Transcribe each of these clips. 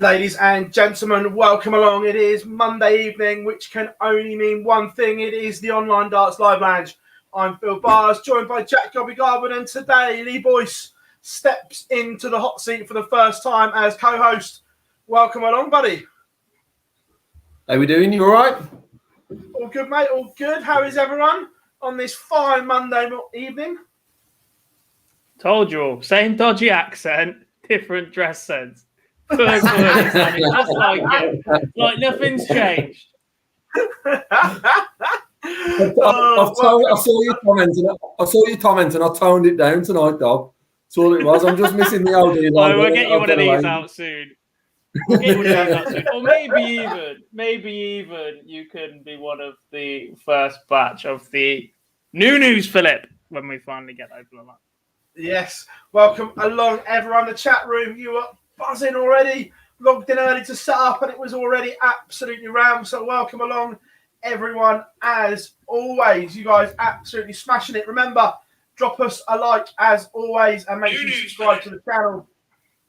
Ladies and gentlemen, welcome along. It is Monday evening, which can only mean one thing. It is the Online Darts Live Lounge. I'm Phill Bars, joined by Jack Gobby-Garvin, and today Lee Boyce steps into the hot seat for the first time as co-host. Welcome along, buddy. How we doing? You all right? All good, mate. All good. How is everyone on this fine Monday evening? Told you all. Same dodgy accent, different dress sense. First word, just like it. Like nothing's changed. I saw your comment and I toned it down tonight, Dob. That's all it was. I'm just missing the old line. Oh, we'll get you one of these out soon. Or maybe even you can be one of the first batch of the new news, Philip, when we finally get over on that. Yes. Welcome along, everyone. The chat room, you are buzzing already. Logged in early to set up and it was already absolutely rammed. So welcome along, everyone. As always, you guys absolutely smashing it. Remember, drop us a like as always and make sure you subscribe to the channel.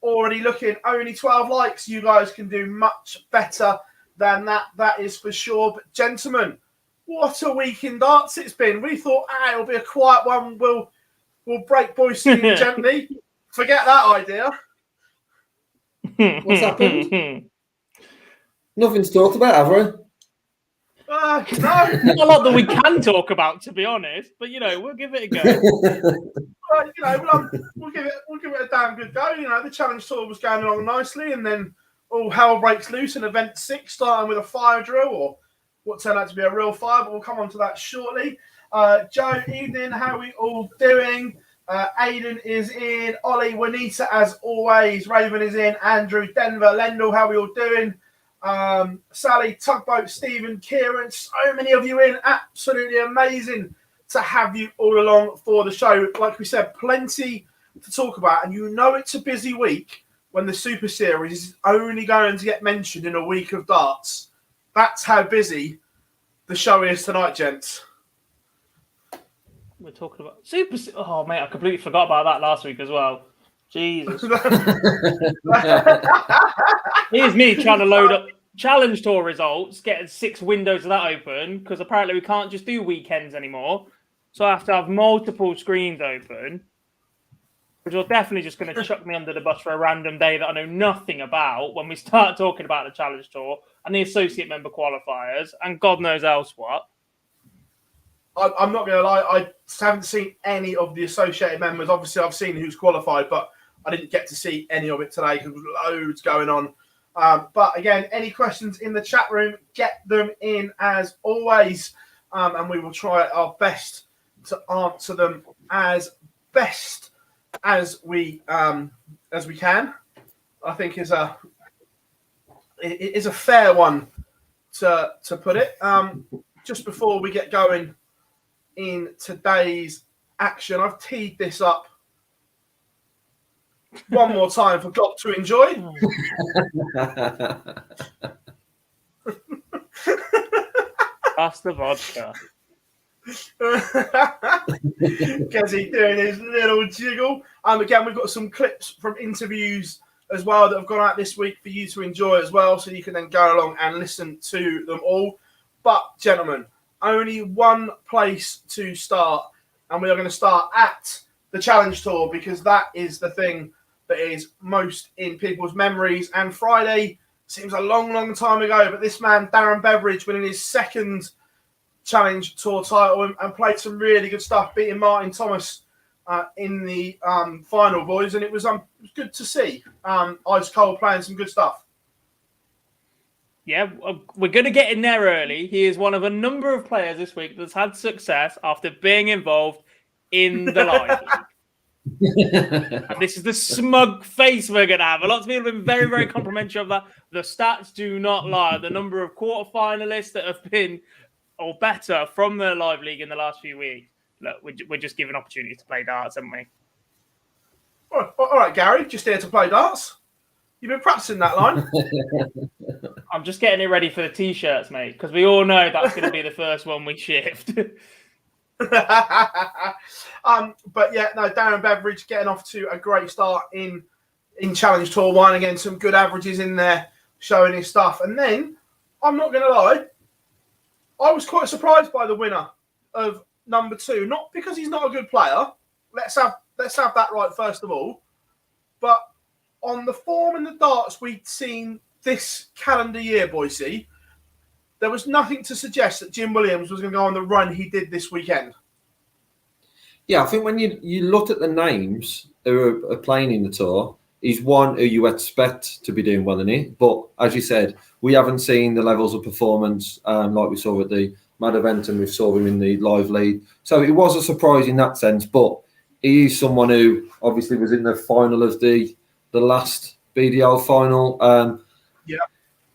Already looking, only 12 likes. You guys can do much better than that. That is for sure. But gentlemen, what a week in darts it's been. We thought, it'll be a quiet one. We'll break boys gently. Forget that idea. What's happened? Nothing's talked about, have we? No. Not a lot that we can talk about, to be honest. But we'll give it a go. We'll give it a damn good go. The challenge tour was going along nicely, and then all hell breaks loose in event 6, starting with a fire drill, or what turned out to be a real fire. But we'll come on to that shortly. Joe, evening. How are we all doing? Aidan is in. Ollie, Juanita, as always. Raven is in. Andrew, Denver, Lendl. How are we all doing? Sally, Tugboat, Stephen, Kieran. So many of you in. Absolutely amazing to have you all along for the show. Like we said, plenty to talk about. And it's a busy week when the Super Series is only going to get mentioned in a week of darts. That's how busy the show is tonight, gents. We're talking about Super. Oh, mate, I completely forgot about that last week as well. Jesus. Here's me trying to load up Challenge Tour results, getting 6 windows of that open, because apparently we can't just do weekends anymore. So I have to have multiple screens open, which are definitely just going to chuck me under the bus for a random day that I know nothing about when we start talking about the Challenge Tour and the associate member qualifiers and God knows else what. I'm not going to lie, I haven't seen any of the associated members. Obviously, I've seen who's qualified, but I didn't get to see any of it today because there was loads going on. But again, any questions in the chat room, get them in as always, and we will try our best to answer them as best as we can. I think is a fair one to put it. Just before we get going in today's action, I've teed this up one more time for God to enjoy. That's the vodka. Kezzy doing his little jiggle. Again, we've got some clips from interviews as well that have gone out this week for you to enjoy as well, so you can then go along and listen to them all. But, gentlemen, only one place to start, and we are going to start at the Challenge Tour because that is the thing that is most in people's memories. And Friday seems a long, long time ago, but this man, Darren Beveridge, winning his second Challenge Tour title and played some really good stuff, beating Martin Thomas in the final, boys, and it was good to see Ice Cold playing some good stuff. Yeah, we're going to get in there early. He is one of a number of players this week that's had success after being involved in the live league. And this is the smug face we're going to have. A lot of people have been very, very complimentary of that. The stats do not lie. The number of quarterfinalists that have been or better from the live league in the last few weeks. Look, we're just given opportunities to play darts, haven't we? All right, Gary, just here to play darts. You've been practicing that line. I'm just getting it ready for the T-shirts, mate, because we all know that's going to be the first one we shift. But yeah, no, Darren Beveridge getting off to a great start in in Challenge Tour 1. Again, some good averages in there showing his stuff. And then, I'm not going to lie, I was quite surprised by the winner of number 2. Not because he's not a good player. Let's have that right first of all. But on the form and the darts we'd seen this calendar year, Boise, there was nothing to suggest that Jim Williams was going to go on the run he did this weekend. Yeah, I think when you look at the names who are playing in the tour, he's one who you expect to be doing well in it. But as you said, we haven't seen the levels of performance like we saw at the Mad event, and we saw him in the live league. So it was a surprise in that sense. But he is someone who obviously was in the final of the last BDL final. Yeah.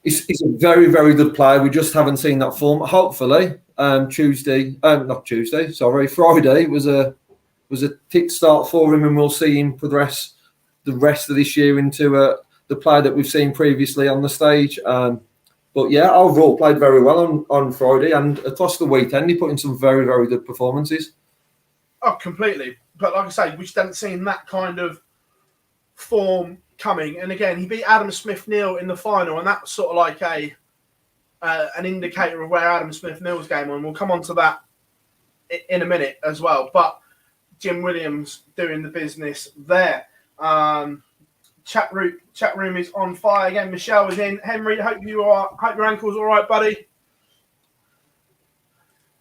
He's a very, very good player. We just haven't seen that form. Hopefully, Friday was a tick start for him, and we'll see him progress the rest of this year into the player that we've seen previously on the stage. But yeah, overall played very well on Friday, and across the weekend he put in some very, very good performances. Oh, completely. But like I say, we just haven't seen that kind of form coming. And again, he beat Adam Smith-Neal in the final, and that's sort of like an indicator of where Adam Smith-Neal's game on. We'll come on to that in a minute as well. But Jim Williams doing the business there. Chat room is on fire again. Michelle is in. Henry, hope your ankle's all right, buddy.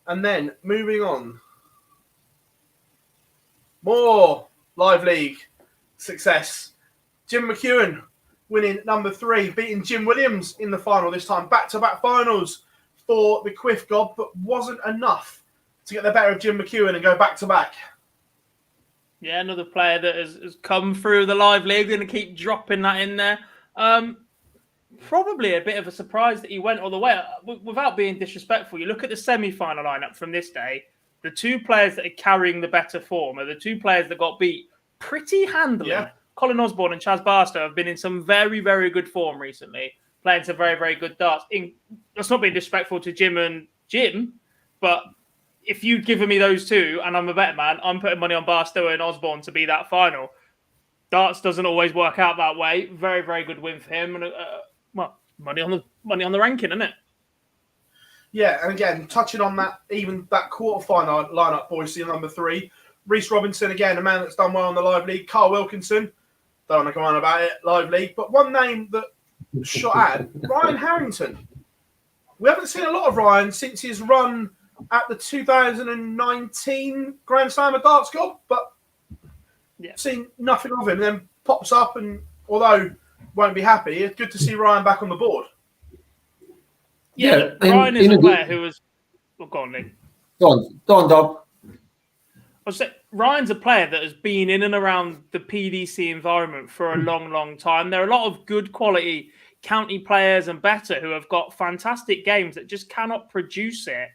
And then moving on, more live league success. Jim McEwen winning number 3, beating Jim Williams in the final this time. Back-to-back finals for the Quiff God, but wasn't enough to get the better of Jim McEwen and go back-to-back. Yeah, another player that has come through the live league. Going to keep dropping that in there. Probably a bit of a surprise that he went all the way. Without being disrespectful, you look at the semi-final lineup from this day, the 2 players that are carrying the better form are the 2 players that got beat pretty handily. Yeah. Colin Osborne and Chaz Barstow have been in some very, very good form recently, playing some very, very good darts. That's not being disrespectful to Jim, but if you'd given me those 2 and I'm a better man, I'm putting money on Barstow and Osborne to be that final. Darts doesn't always work out that way. Very, very good win for him. And money on the ranking, isn't it? Yeah, and again, touching on that quarter-final lineup, Boise, number 3. Reece Robinson, again, a man that's done well in the live league. Carl Wilkinson, don't want to go on about it, live league. But one name that shot at, Ryan Harrington. We haven't seen a lot of Ryan since his run at the 2019 Grand Slam of Darts God, but seen nothing of him. And then pops up, and although won't be happy, it's good to see Ryan back on the board. Yeah, Ryan is a player who was... Well, go on, Lee. Go on, Dob. Ryan's a player that has been in and around the PDC environment for a long, long time. There are a lot of good quality county players and better who have got fantastic games that just cannot produce it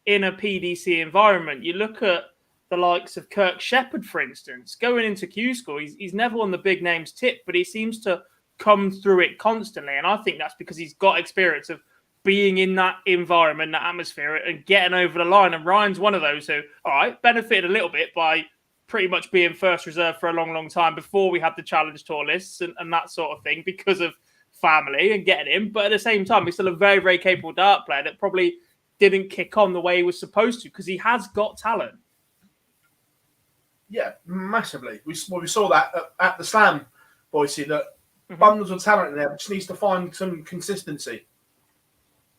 in a PDC environment. You look at the likes of Kirk Shepherd, for instance, going into Q School, he's never on the big names tip, but he seems to come through it constantly. And I think that's because he's got experience of being in that environment, that atmosphere, and getting over the line. And Ryan's one of those who, all right, benefited a little bit by pretty much being first reserve for a long, long time before we had the Challenge Tour lists and that sort of thing because of family and getting him. But at the same time, he's still a very, very capable dart player that probably didn't kick on the way he was supposed to because he has got talent. Yeah, massively. We saw that at the Slam, Boise, that bundles of talent in there, but just needs to find some consistency.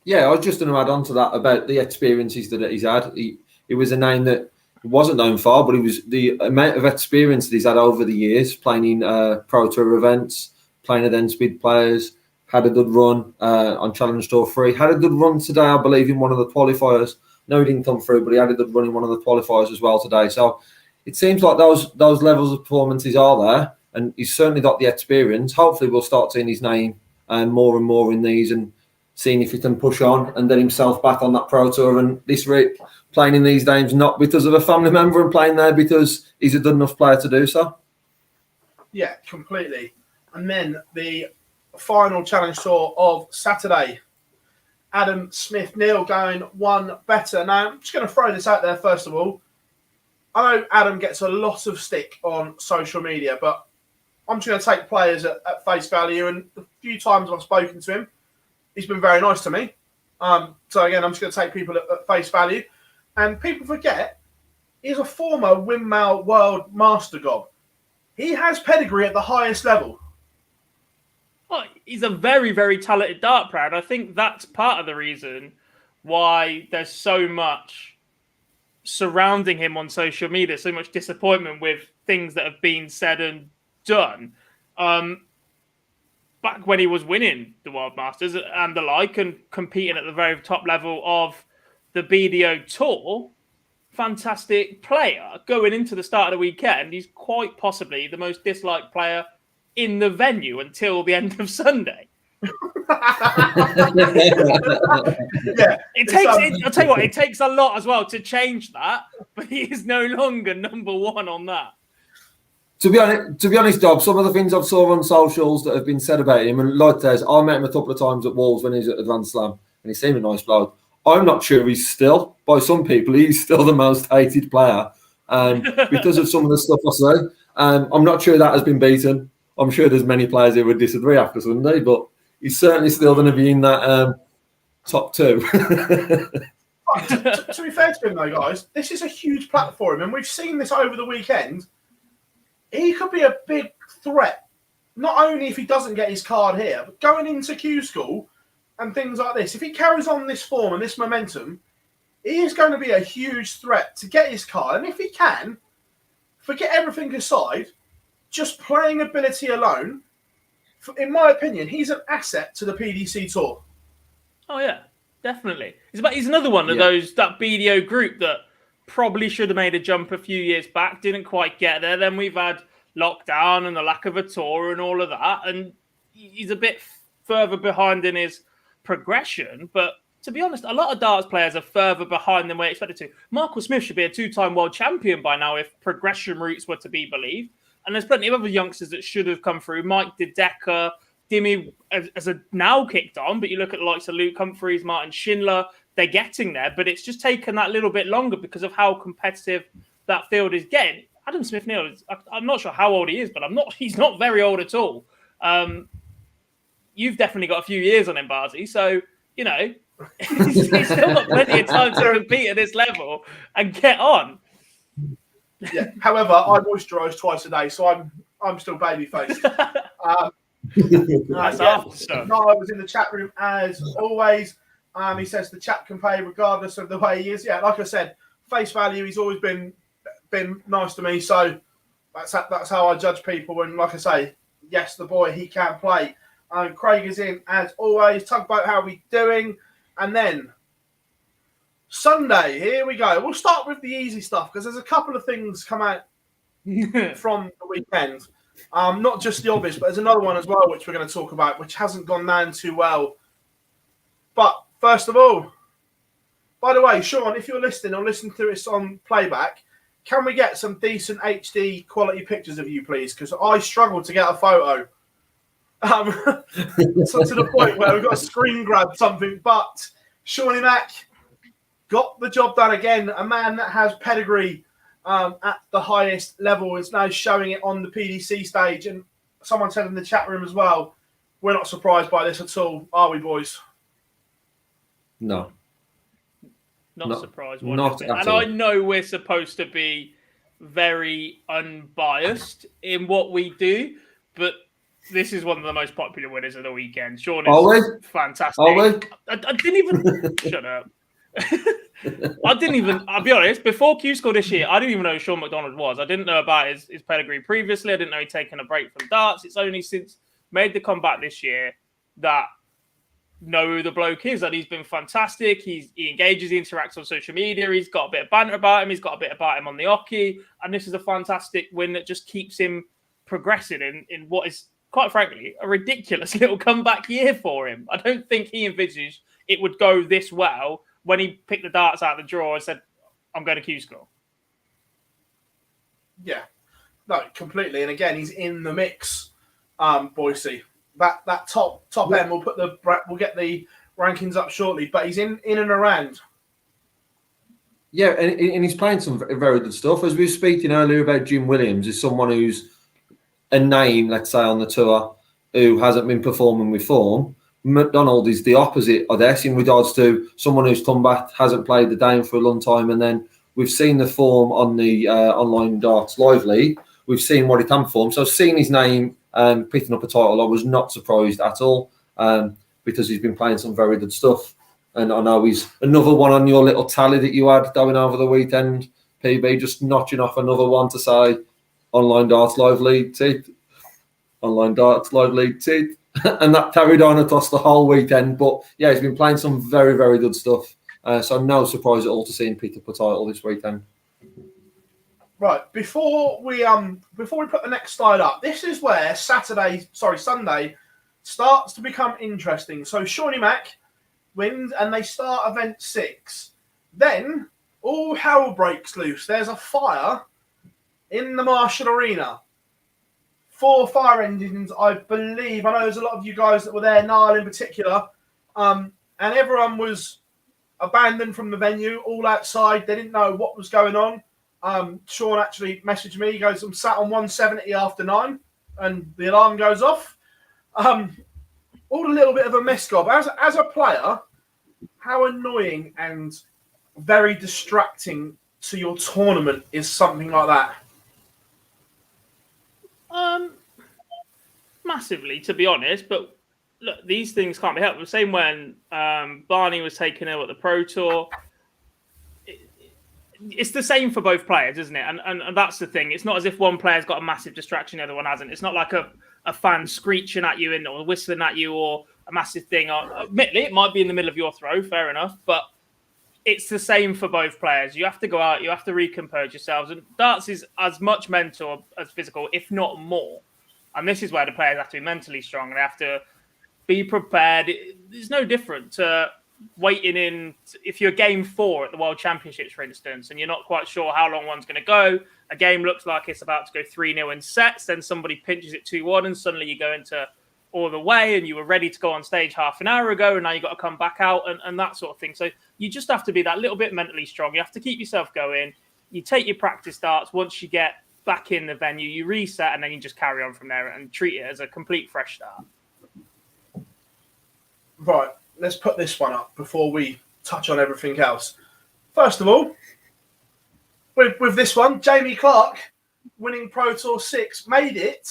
Yeah, I was just going to add on to that about the experiences that he's had. He was a name that wasn't known for, but he was the amount of experience that he's had over the years, playing in Pro Tour events, playing against big players, had a good run on Challenge Tour 3, had a good run today, I believe, in one of the qualifiers. No, he didn't come through, but he had a good run in one of the qualifiers as well today. So it seems like those levels of performances are there, and he's certainly got the experience. Hopefully we'll start seeing his name more and more in these and seeing if he can push on and get himself back on that Pro Tour. And this week, playing in these games, not because of a family member and playing there because he's a good enough player to do so. Yeah, completely. And then the final Challenge Tour of Saturday. Adam Smith-Neal going one better. Now, I'm just going to throw this out there first of all. I know Adam gets a lot of stick on social media, but I'm just going to take players at face value. And the few times I've spoken to him, he's been very nice to me. So again, I'm just going to take people at face value. And people forget, he's a former windmill world master gob. He has pedigree at the highest level. Oh, he's a very, very talented dart player. And I think that's part of the reason why there's so much surrounding him on social media, so much disappointment with things that have been said and done. Back when he was winning the World Masters and the like and competing at the very top level of the BDO Tour, fantastic player. Going into the start of the weekend, he's quite possibly the most disliked player in the venue until the end of Sunday. Yeah, I'll tell you what, it takes a lot as well to change that, but he is no longer number one on that. To be honest, Dob, some of the things I've saw on socials that have been said about him, and like Des, I met him a couple of times at Wolves when he was at Advanced Slam, and he seemed a nice bloke. I'm not sure he's still, by some people, he's still the most hated player because of some of the stuff I say. I'm not sure that has been beaten. I'm sure there's many players who would disagree after Sunday, but he's certainly still going to be in that top two. to be fair to him, though, guys, this is a huge platform, and we've seen this over the weekend. He could be a big threat, not only if he doesn't get his card here, but going into Q School and things like this. If he carries on this form and this momentum, he is going to be a huge threat to get his card. And if he can, forget everything aside, just playing ability alone, in my opinion, he's an asset to the PDC Tour. Oh, yeah, definitely. He's another one of those, that BDO group that probably should have made a jump a few years back, didn't quite get there. Then we've had lockdown and the lack of a tour and all of that. And he's a bit further behind in his progression. But to be honest, a lot of darts players are further behind than we're expected to. Michael Smith should be a two-time world champion by now if progression routes were to be believed. And there's plenty of other youngsters that should have come through. Mike DeDecker, Dimmy as a now kicked on, but you look at the likes of Luke Humphreys, Martin Schindler, they're getting there, but it's just taken that little bit longer because of how competitive that field is getting. Adam Smith-Neal, I'm not sure how old he is, but he's not very old at all. You've definitely got a few years on him, Barzy, so, you know, he's still got plenty of time to compete at this level and get on. Yeah. However, I moisturise twice a day, so I'm still baby-faced. That's after stuff. No, I was in the chat room as always. He says the chat can pay regardless of the way he is. Yeah, like I said, face value. He's always been nice to me, so that's how I judge people. And like I say, yes, the boy, he can play. Craig is in as always. Tugboat, how are we doing? And then Sunday, here we go. We'll start with the easy stuff because there's a couple of things come out from the weekend. Not just the obvious, but there's another one as well which we're going to talk about, which hasn't gone down too well. But first of all, by the way, Sean, if you're listening or listening to this on playback, can we get some decent HD quality pictures of you, please? Because I struggle to get a photo. So to the point where we've got to screen grab something. But Shawnee Mack got the job done again. A man that has pedigree at the highest level is now showing it on the PDC stage. And someone said in the chat room as well, we're not surprised by this at all, are we, boys? No. Not surprised. Not and at all. I know we're supposed to be very unbiased in what we do, but this is one of the most popular winners of the weekend. Sean is fantastic. I didn't even... Shut up. I'll be honest, before Q School this year, I didn't even know who Sean McDonald was. I didn't know about his pedigree previously. I didn't know he'd taken a break from darts. It's only since made the comeback this year that know who the bloke is, and he's been fantastic. He engages, he interacts on social media. He's got a bit of banter about him. He's got a bit about him on the hockey, and this is a fantastic win that just keeps him progressing in what is, quite frankly, a ridiculous little comeback year for him. I don't think he envisaged it would go this well when he picked the darts out of the drawer and said, I'm going to Q School. Yeah, no, completely. And again, he's in the mix, Boise. That top end, we'll get the rankings up shortly, but he's in and around. Yeah, and he's playing some very good stuff. As we were speaking earlier about Jim Williams, is someone who's a name, let's say, on the tour who hasn't been performing with form. McDonald is the opposite of this in regards to someone who's come back, hasn't played the game for a long time, and then we've seen the form on the online darts live league. We've seen what he can perform. So seeing his name picking up a title, I was not surprised at all because he's been playing some very good stuff. And I know he's another one on your little tally that you had going over the weekend, PB, just notching off another one to say online darts live league teeth. Online darts live league teeth. And that carried on across the whole weekend. But yeah, he's been playing some very, very good stuff. So no surprise at all to see him pick up a title this weekend. Right, before we put the next slide up, this is where Sunday starts to become interesting. So Shawnee Mac wins and they start event 6. Then all hell breaks loose. There's a fire in the Marshall Arena. 4 fire engines, I believe. I know there's a lot of you guys that were there, Niall in particular. And everyone was abandoned from the venue, all outside. They didn't know what was going on. Sean actually messaged me. He goes, I'm sat on 170 after 9, and the alarm goes off. All a little bit of a mess, Gob. As a player, how annoying and very distracting to your tournament is something like that? Massively, to be honest. But look, these things can't be helped. The same when Barney was taken ill at the Pro Tour. It's the same for both players, isn't it? And that's the thing. It's not as if one player's got a massive distraction, the other one hasn't. It's not like a fan screeching at you or whistling at you or a massive thing. Admittedly, it might be in the middle of your throw, fair enough. But it's the same for both players. You have to go out, you have to recompose yourselves. And darts is as much mental as physical, if not more. And this is where the players have to be mentally strong. They have to be prepared. It's no different to waiting in, if you're game 4 at the World Championships, for instance, and you're not quite sure how long one's going to go, a game looks like it's about to go 3-0 in sets, then somebody pinches it 2-1 and suddenly you go into all the way and you were ready to go on stage half an hour ago and now you've got to come back out and that sort of thing. So you just have to be that little bit mentally strong. You have to keep yourself going. You take your practice starts. Once you get back in the venue, you reset and then you just carry on from there and treat it as a complete fresh start. Right. Let's put this one up before we touch on everything else. First of all, with this one, Jamie Clark winning Pro Tour 6 made it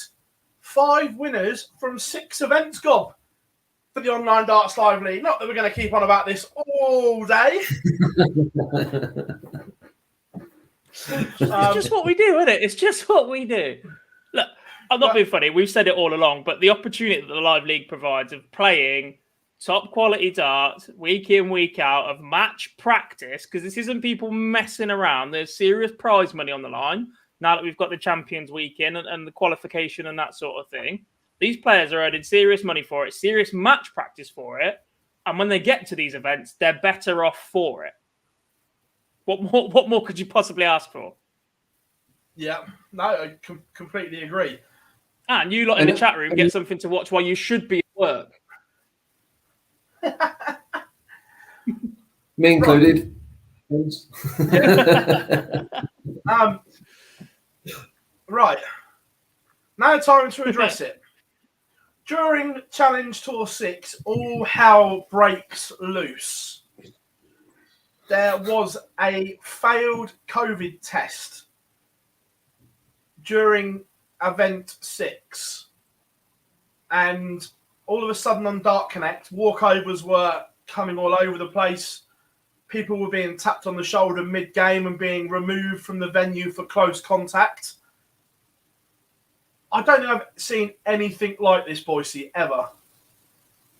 5 winners from 6 events, Gob, for the Online Darts Live League. Not that we're going to keep on about this all day. It's just what we do, isn't it? It's just what we do. Look, I'm not being funny. We've said it all along, but the opportunity that the Live League provides of playing top quality darts week in, week out, of match practice, because this isn't people messing around. There's serious prize money on the line now that we've got the Champions Weekend and the qualification and that sort of thing. These players are earning serious money for it, serious match practice for it. And when they get to these events, they're better off for it. What more could you possibly ask for? Yeah, no, I completely agree. And you lot in the chat room get something to watch while you should be at work. Me included. Right. Now time to address it. During Challenge Tour 6, all hell breaks loose. There was a failed COVID test during event 6. And all of a sudden on Dart Connect, walkovers were coming all over the place. People were being tapped on the shoulder mid-game and being removed from the venue for close contact. I don't think I've seen anything like this, Boise, ever.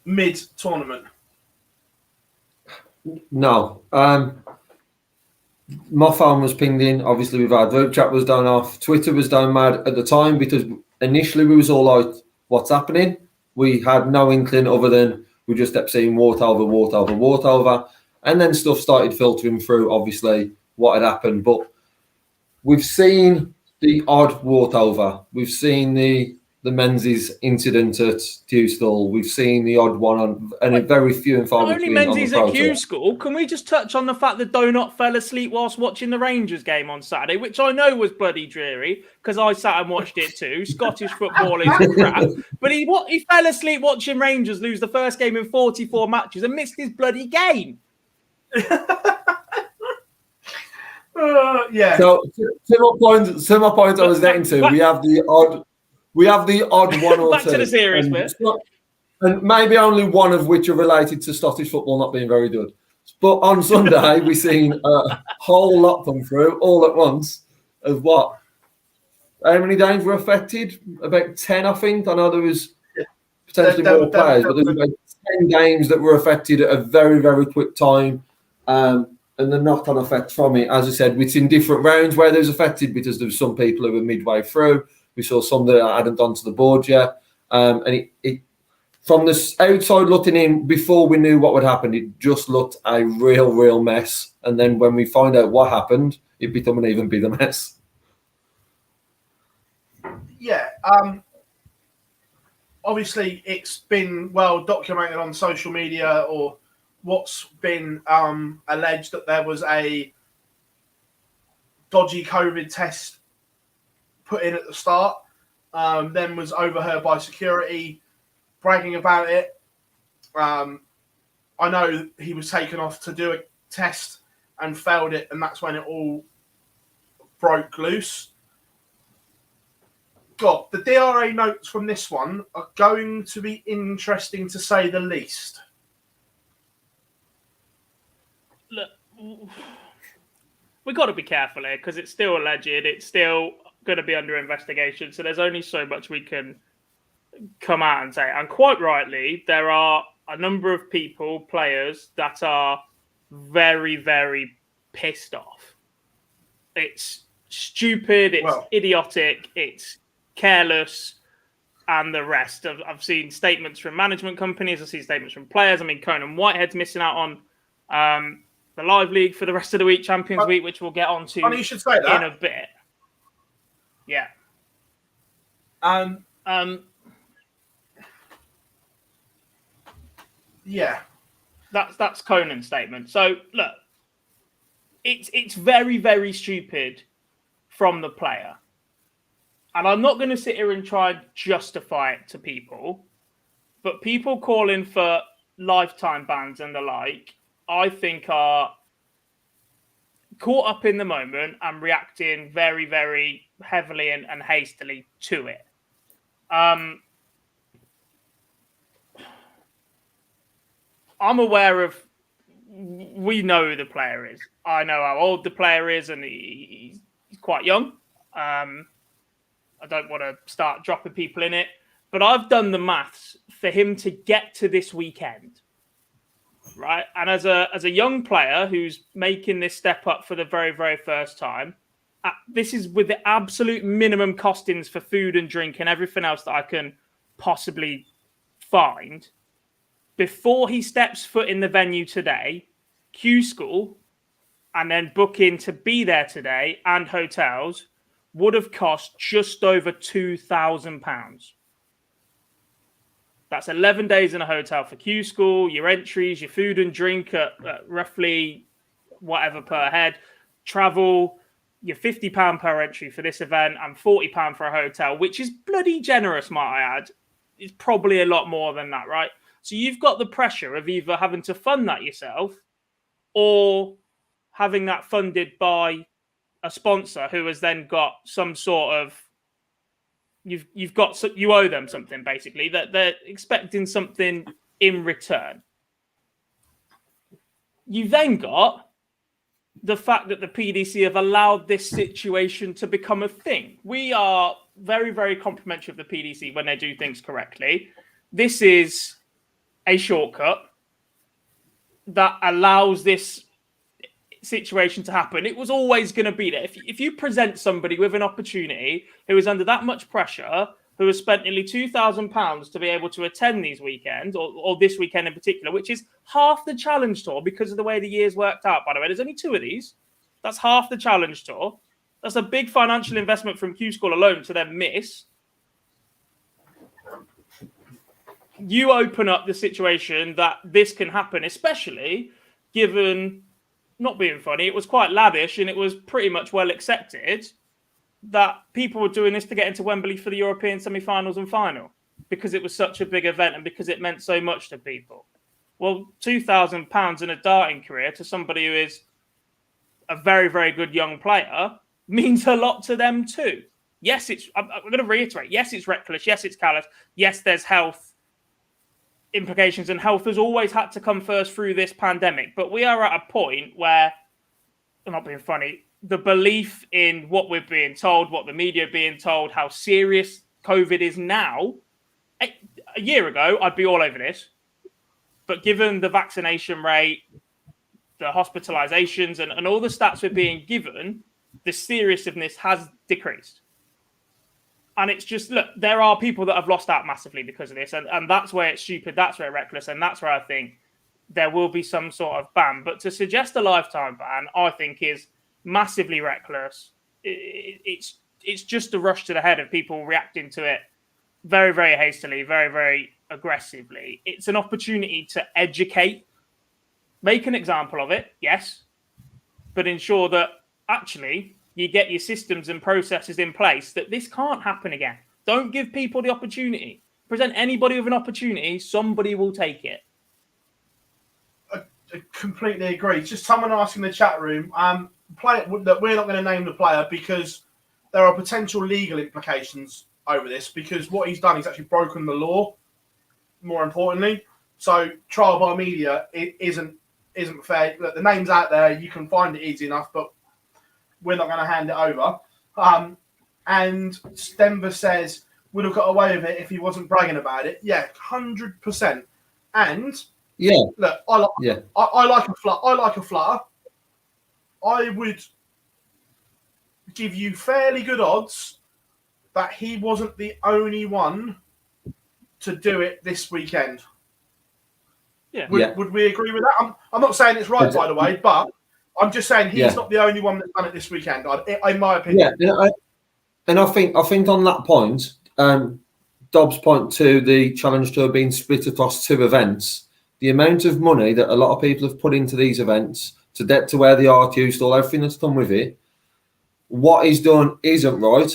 Mid-tournament. No. My phone was pinged in. Obviously, we've had group chat was done off. Twitter was down mad at the time because initially we was all like, what's happening? We had no inkling other than we just kept seeing wart over. And then stuff started filtering through, obviously, what had happened. But we've seen the odd wart over. We've seen the the menzies incident at Dewstall. We've seen the odd one on, and a very few and far Not only between on the menzies Pro at Q Tour. School, can we just touch on the fact that Donut fell asleep whilst watching the Rangers game on Saturday, which I know was bloody dreary because I sat and watched it too. Scottish football is crap, but he fell asleep watching Rangers lose the first game in 44 matches and missed his bloody game. Yeah. So to my point, I was getting to. We have the odd one or Back two. to the serious bit. And maybe only one of which are related to Scottish football not being very good. But on Sunday, we've seen a whole lot come through all at once of what? How many games were affected? About 10, I think. I know there was potentially more players, but there was about 10 games that were affected at a very, very quick time. And the knock-on effect from it, as I said, it's in different rounds where there was affected because there was some people who were midway through. We saw some that hadn't gone to the board yet. And it from the outside looking in, before we knew what would happen, it just looked a real mess. And then when we find out what happened, it became an even bigger mess. Yeah. Obviously, it's been well documented on social media, or what's been alleged, that there was a dodgy COVID test put in at the start, then was overheard by security bragging about it. I know he was taken off to do a test and failed it, and that's when it all broke loose. God, the DRA notes from this one are going to be interesting to say the least. Look, we've got to be careful here because it's still alleged. It's still going to be under investigation. So there's only so much we can come out and say. And quite rightly, there are a number of people, players, that are very, very pissed off. It's stupid. It's idiotic. It's careless. And the rest. I've seen statements from management companies. I've seen statements from players. I mean, Conan Whitehead's missing out on the Live League for the rest of the week, Champions Week, which we'll get on to you should say that. in a bit. Yeah. Yeah. That's Conan's statement. So look, it's very, very stupid from the player. And I'm not going to sit here and try and justify it to people, but people calling for lifetime bans and the like, I think are caught up in the moment and reacting very, very heavily and hastily to it. I'm aware of, we know who the player is. I know how old the player is, and he's quite young. I don't want to start dropping people in it, but I've done the maths for him to get to this weekend. Right. And as a young player who's making this step up for the very, very first time, this is with the absolute minimum costings for food and drink and everything else that I can possibly find. Before he steps foot in the venue today, Q School, and then booking to be there today and hotels would have cost just over £2,000. That's 11 days in a hotel for Q School, your entries, your food and drink at roughly whatever per head, travel, your £50 per entry for this event and £40 for a hotel, which is bloody generous, might I add. It's probably a lot more than that, right? So you've got the pressure of either having to fund that yourself or having that funded by a sponsor who has then got some sort of, you owe them something, basically, that they're expecting something in return. You then got the fact that the PDC have allowed this situation to become a thing. We are very, very complimentary of the PDC when they do things correctly. This is a shortcut that allows this situation to happen. It was always going to be there. If you present somebody with an opportunity who is under that much pressure, who has spent nearly £2,000 to be able to attend these weekends, or this weekend in particular, which is half the Challenge Tour because of the way the year's worked out, by the way. There's only 2 of these. That's half the Challenge Tour. That's a big financial investment from Q School alone to then miss. you open up the situation that this can happen, especially given, not being funny, it was quite lavish and it was pretty much well accepted that people were doing this to get into Wembley for the European semi-finals and final because it was such a big event and because it meant so much to people. Well, £2,000 in a darting career to somebody who is a very, very good young player means a lot to them too. Yes, I'm going to reiterate, yes, it's reckless. Yes, it's callous. Yes, there's health implications, and health has always had to come first through this pandemic. But we are at a point where, I'm not being funny, the belief in what we're being told, what the media are being told, how serious COVID is now, a year ago, I'd be all over this. But given the vaccination rate, the hospitalizations, and all the stats we're being given, the seriousness has decreased. And it's just, look, there are people that have lost out massively because of this. And that's where it's stupid. That's where it's reckless. And that's where I think there will be some sort of ban. But to suggest a lifetime ban, I think is massively reckless. It's just a rush to the head of people reacting to it very, very hastily, very, very aggressively. It's an opportunity to educate, make an example of it, yes, but ensure that actually you get your systems and processes in place that this can't happen again. Don't give people the opportunity. Present anybody with an opportunity, somebody will take it. I completely agree. Just someone asking in the chat room, that we're not going to name the player because there are potential legal implications over this, because what he's done, he's actually broken the law, more importantly. So trial by media, it isn't fair. Look, the name's out there, you can find it easy enough, but we're not going to hand it over. And Denver says, would have got away with it if he wasn't bragging about it. Yeah, 100%. And yeah, look, I like a flutter. I would give you fairly good odds that he wasn't the only one to do it this weekend. Yeah. Would we agree with that? I'm not saying it's right, by the way, but I'm just saying he's not the only one that's done it this weekend, in my opinion. Yeah, and I think on that point, Dobbs' point to the Challenge Tour being split across two events, the amount of money that a lot of people have put into these events to get to where they are, to install everything that's come with it, what he's done isn't right.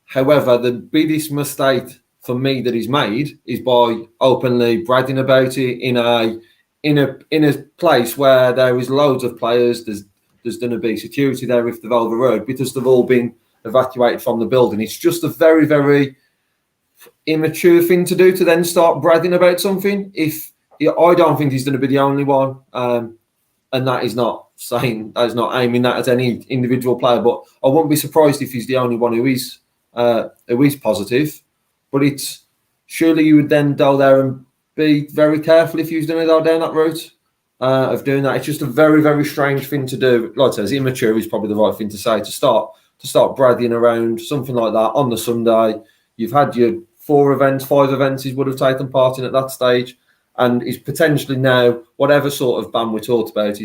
However, the biggest mistake for me that he's made is by openly bragging about it in a place where there is loads of players. There's going to be security there if they've overheard, because they've all been evacuated from the building. It's just a very, very immature thing to do, to then start bragging about something. I don't think he's going to be the only one, and that is not aiming that at any individual player. But I wouldn't be surprised if he's the only one who is positive. But it's surely you would then go there and be very careful if you was going to go down that route of doing that. It's just a very, very strange thing to do. Like I said, immature is probably the right thing to say, to start bragging around something like that on the Sunday. You've had your 5 events he would have taken part in at that stage, and is potentially now, whatever sort of ban we talked about,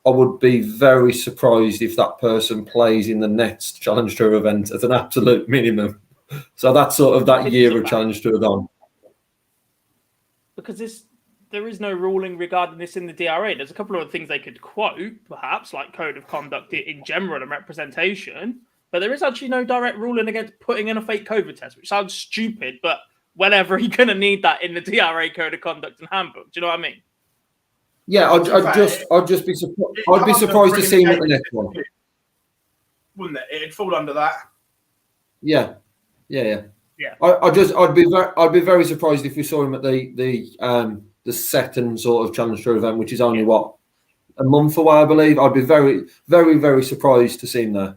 I would be very surprised if that person plays in the next Challenge Tour event at an absolute minimum. So that's sort of that year of Challenge Tour gone. Because there is no ruling regarding this in the DRA. There's a couple of things they could quote, perhaps, like code of conduct in general and representation, but there is actually no direct ruling against putting in a fake COVID test, which sounds stupid, but whenever you're going to need that in the DRA code of conduct and handbook. Do you know what I mean? Yeah, I'd just be surprised. I'd be surprised to see him at the next one. Wouldn't it? It'd fall under that. Yeah. I'd be very surprised if we saw him at the second sort of Challenge Tour event, which is only a month away, I believe. I'd be very, very, very surprised to see him there.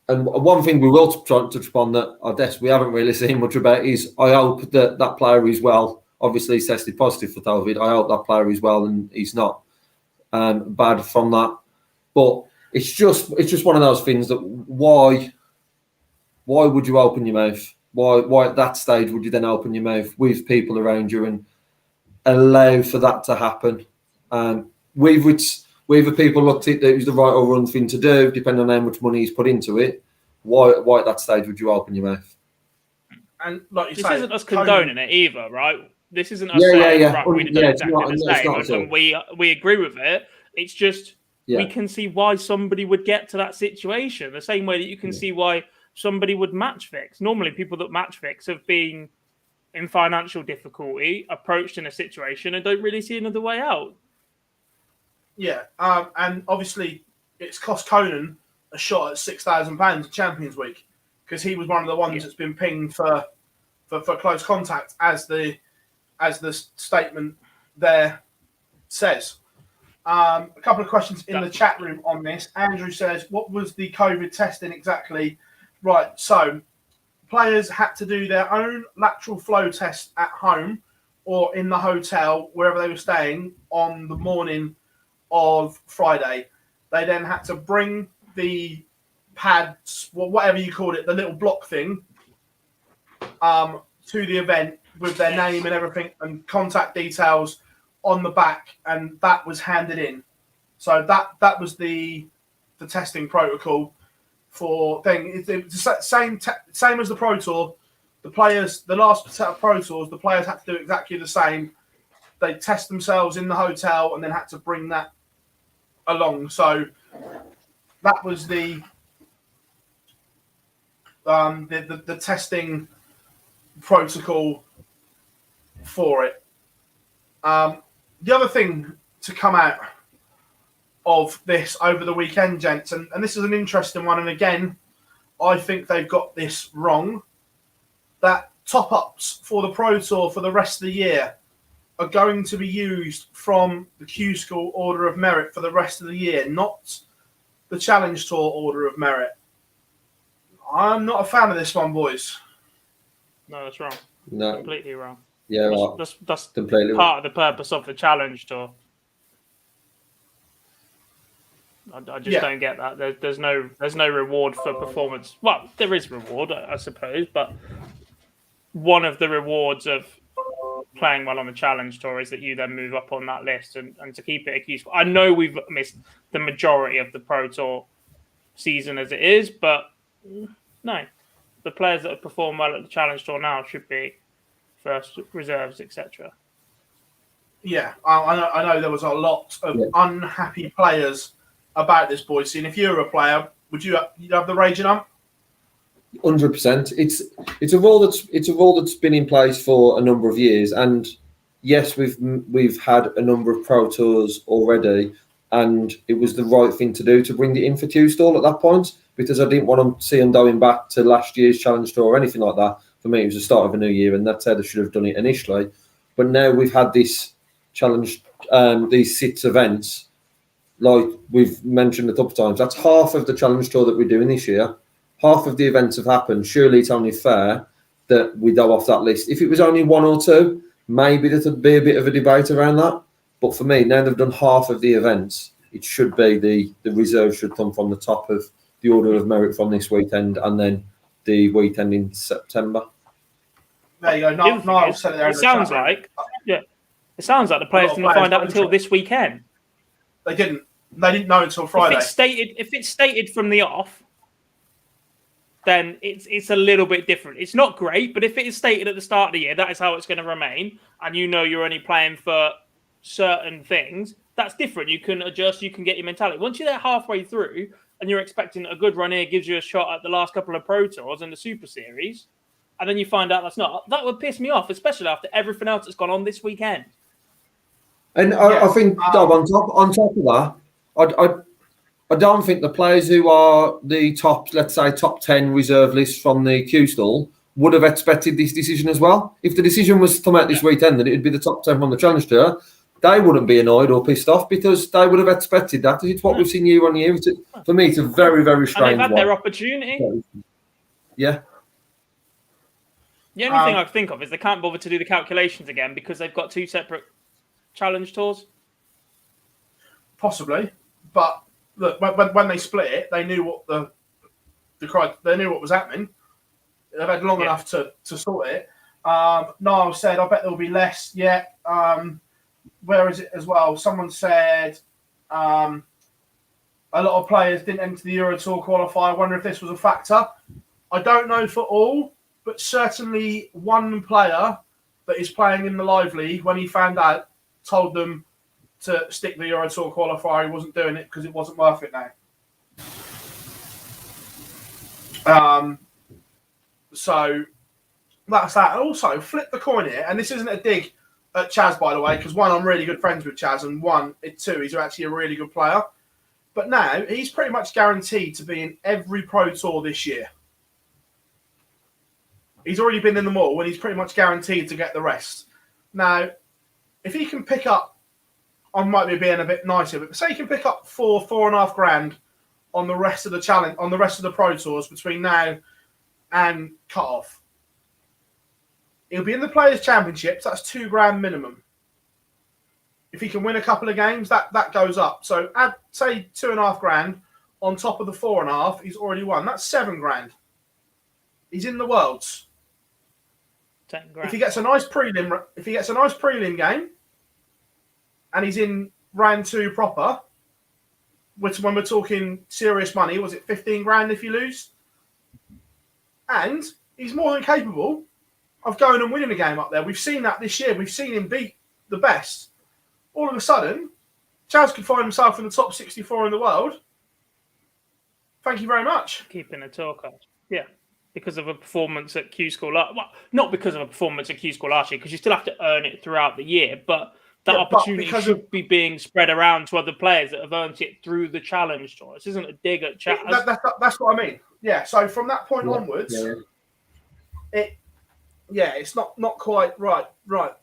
And one thing we will touch upon that I guess we haven't really seen much about is, I hope that player is well. Obviously, he's tested positive for COVID. I hope that player is well and he's not bad from that. But it's just one of those things that why would you open your mouth? Why at that stage would you then open your mouth with people around you and allow for that to happen? Whether people looked at it was the right or wrong thing to do, depending on how much money he's put into it, why at that stage would you open your mouth? And like you This say, isn't us condoning it either, right? This isn't us Yeah, saying, yeah. right, we'd have done Yeah, it's exactly not- the no, it's same, not at all. and we agree with it. It's just we Yeah. can see why somebody would get to that situation, the same way that you can see why somebody would match fix. Normally, people that match fix have been in financial difficulty, approached in a situation, and don't really see another way out. Yeah, and obviously it's cost Conan a shot at £6,000 in Champions Week because he was one of the ones that's been pinged for close contact, as the statement there says. A couple of questions in the chat room on this. Andrew says, "What was the COVID testing exactly?" Right, so players had to do their own lateral flow test at home or in the hotel, wherever they were staying, on the morning of Friday. They then had to bring the pads, whatever you called it, the little block thing, to the event with their name and everything and contact details on the back, and that was handed in. So that was the testing protocol for thing. It's the same as the Pro Tour. The players, the last set of Pro Tours, the players had to do exactly the same. They test themselves in the hotel and then had to bring that along. So that was the testing protocol for it. The other thing to come out of this over the weekend, gents, and this is an interesting one, and again, I think they've got this wrong, that top-ups for the Pro Tour for the rest of the year are going to be used from the Q School Order of Merit for the rest of the year, not the Challenge Tour Order of Merit. I'm not a fan of this one, boys. No, that's wrong. No. Completely wrong. Yeah, That's completely part of the purpose of the Challenge Tour. I just don't get that. There's no reward for performance. Well, there is reward, I suppose, but one of the rewards of playing well on the Challenge Tour is that you then move up on that list, and to keep it useful. I know we've missed the majority of the Pro Tour season as it is, but no, the players that have performed well at the Challenge Tour now should be first reserves, etc. Yeah, I know there was a lot of unhappy players about this, boys. And if you were a player, you'd have the raging up? 100%. It's a rule that's been in place for a number of years, and yes, we've had a number of Pro Tours already, and it was the right thing to do to bring it in for Q-Stall at that point, because I didn't want to see them going back to last year's Challenge Tour or anything like that. For me, it was the start of a new year, and that's how they should have done it initially. But now we've had this challenge, these 6 events, like we've mentioned a couple of times. That's half of the Challenge Tour that we're doing this year. Half of the events have happened. Surely it's only fair that we go off that list. If it was only 1 or 2, maybe there'd be a bit of a debate around that. But for me, now they've done half of the events, it should be the reserve should come from the top of the Order of Merit from this weekend, and then the weekend in September. There you go. It sounds like the players didn't find out until this weekend. They didn't know until Friday. If it's stated from the off, then it's a little bit different. It's not great, but if it is stated at the start of the year, that is how it's going to remain, and you know you're only playing for certain things, that's different. You can adjust, you can get your mentality. Once you're there halfway through and you're expecting a good run here, gives you a shot at the last couple of Pro Tours and the Super Series, and then you find out that's not, that would piss me off, especially after everything else that's gone on this weekend. And I think, Dob, on top of that, I don't think the players who are the top, let's say, top 10 reserve lists from the Q-Stall would have expected this decision as well. If the decision was to come out this weekend that it would be the top 10 from the Challenge Tour, they wouldn't be annoyed or pissed off because they would have expected that. It's what we've seen year on year. For me, it's a very, very strange and they've had their opportunity. Yeah. The only thing I think of is they can't bother to do the calculations again because they've got 2 separate Challenge Tours. Possibly, but look, when they split it, they knew what they knew what was happening. They've had long enough to sort it. Niall said, "I bet there will be less." Yeah. Where is it as well? Someone said a lot of players didn't enter the Euro Tour qualifier. I wonder if this was a factor. I don't know for all. but certainly one player that is playing in the live league, when he found out, told them to stick the Euro Tour qualifier. He wasn't doing it because it wasn't worth it now. So that's that. And also, flip the coin here, and this isn't a dig at Chaz, by the way, because one, I'm really good friends with Chaz, and two, he's actually a really good player. But now, he's pretty much guaranteed to be in every Pro Tour this year. He's already been in them all, and he's pretty much guaranteed to get the rest. Now, if he can pick up, I might be being a bit nicer, but say he can pick up $4.5 grand on the rest of the challenge, on the rest of the Pro Tours between now and cut off. He'll be in the Players' Championships. That's $2 grand minimum. If he can win a couple of games, that goes up. So add, say, $2.5 grand on top of the 4.5. He's already won. That's $7 grand. He's in the Worlds. 10 grand. If he gets a nice prelim game, and he's in round 2 proper, when we're talking serious money, was it 15 grand if you lose? And he's more than capable of going and winning a game up there. We've seen that this year. We've seen him beat the best. All of a sudden, Chaz could find himself in the top 64 in the world. Thank you very much. Keeping a talker. Yeah. Because of a performance at Q School. Well, not because of a performance at Q School last year, because you still have to earn it throughout the year. But that opportunity should be being spread around to other players that have earned it through the challenge tour. This isn't a dig at Chaz. That's what I mean. Yeah, so from that point onwards, it's not quite right.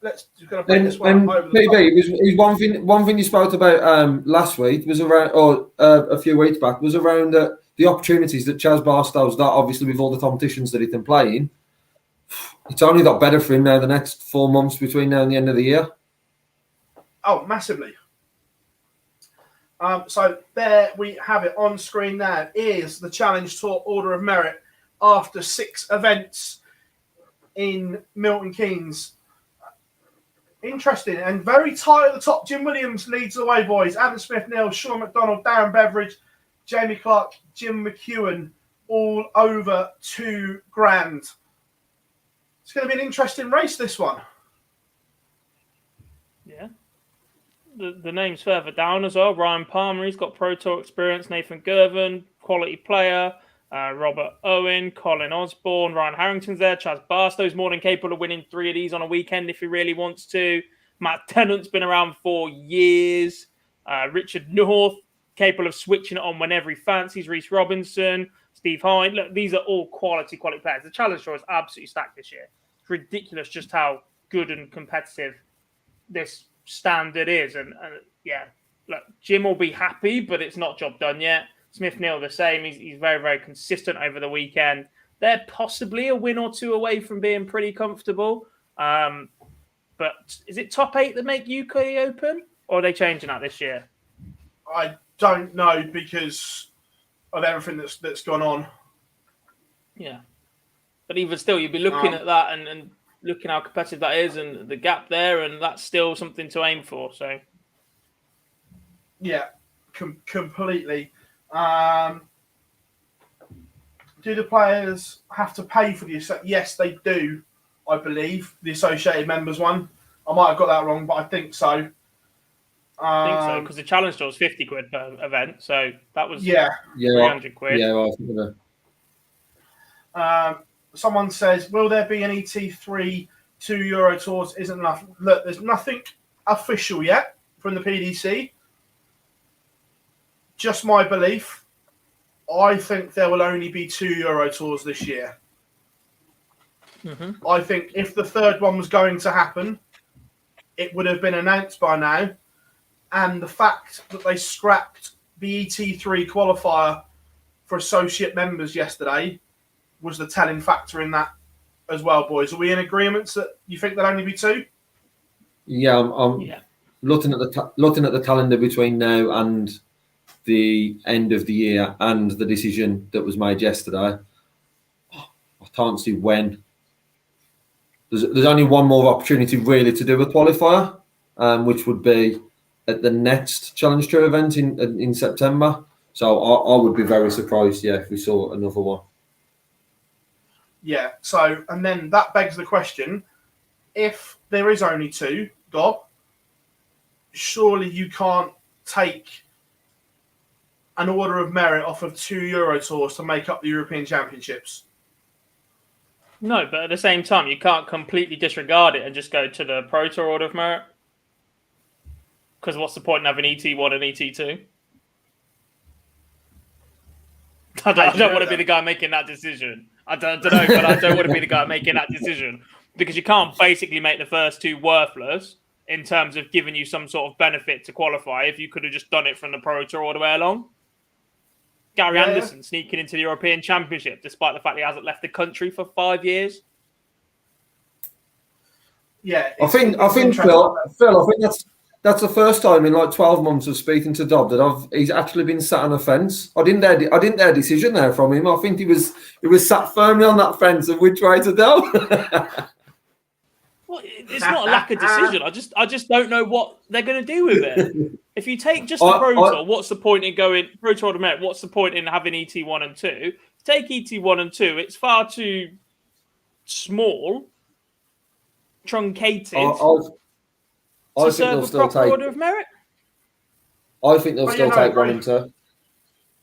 Let's just going to bring this one over the top. It was one thing you spoke about last week was around, or a few weeks back, was around the opportunities that Chaz Barstow's got. Obviously, with all the competitions that he's been playing, it's only got better for him now. The next 4 months between now and the end of the year. Oh, massively. So there we have it on screen now. Is the Challenge Tour Order of Merit after 6 events in Milton Keynes. Interesting and very tight at the top. Jim Williams leads the way, boys. Adam Smith-Neal, Sean McDonald, Darren Beveridge, Jamie Clark, Jim McEwen, all over $2 grand. It's going to be an interesting race, this one. Yeah. The names further down as well. Ryan Palmer, he's got Pro Tour experience. Nathan Gervin, quality player. Robert Owen, Colin Osborne, Ryan Harrington's there. Chaz Barstow's more than capable of winning 3 of these on a weekend if he really wants to. Matt Tennant's been around for years. Richard North, capable of switching it on whenever he fancies. Reece Robinson, Steve Hine. Look, these are all quality players. The Challenge Tour is absolutely stacked this year. It's ridiculous just how good and competitive this standard is. And yeah, look, Jim will be happy, but it's not job done yet. Smith-Neal the same. He's very, very consistent over the weekend. They're possibly a win or 2 away from being pretty comfortable. But is it top 8 that make UK Open? Or are they changing that this year? I don't know because of everything that's gone on. Yeah. But even still, you'd be looking at that and looking how competitive that is and the gap there, and that's still something to aim for. So, yeah, completely. Do the players have to pay for the? Yes, they do. I believe the associated members one. I might have got that wrong, but I think so. I think so because the challenge tour was 50 quid per event, so that was 300 quid. Yeah, well, I think someone says, "Will there be an ET3 2 Euro tours?" Isn't enough. Look, there's nothing official yet from the PDC. Just my belief. I think there will only be 2 Euro tours this year. Mm-hmm. I think if the third one was going to happen, it would have been announced by now. And the fact that they scrapped the ET3 qualifier for associate members yesterday was the telling factor in that as well, boys. Are we in agreement that you think there'll only be 2? Yeah, I'm looking at the calendar between now and the end of the year and the decision that was made yesterday. I can't see when. There's only one more opportunity really to do a qualifier, which would be at the next Challenge Tour event in September. So I would be very surprised, if we saw another one. Yeah. So, and then that begs the question: if there is only 2, Gob, surely you can't take an order of merit off of 2 Euro Tours to make up the European Championships. No, but at the same time, you can't completely disregard it and just go to the Pro Tour Order of Merit. Because what's the point in having ET1 and ET2? I don't want to be the guy making that decision. I don't know, but I don't want to be the guy making that decision. Because you can't basically make the first 2 worthless in terms of giving you some sort of benefit to qualify if you could have just done it from the Pro Tour all the way along. Gary Anderson sneaking into the European Championship despite the fact he hasn't left the country for 5 years. Yeah, I think Phil, I think that's the first time in like 12 months of speaking to Dob that he's actually been sat on a fence. I didn't hear a decision there from him. I think he was sat firmly on that fence of which way to go. Well, it's not a lack of decision. I just don't know what they're going to do with it. If you take just the Pro Tour, what's the point in going Pro Tour to Merit? What's the point in having ET1 and 2? If you take ET1 and 2, it's far too small, truncated to serve a proper order of merit. I think they'll still take 1 and 2.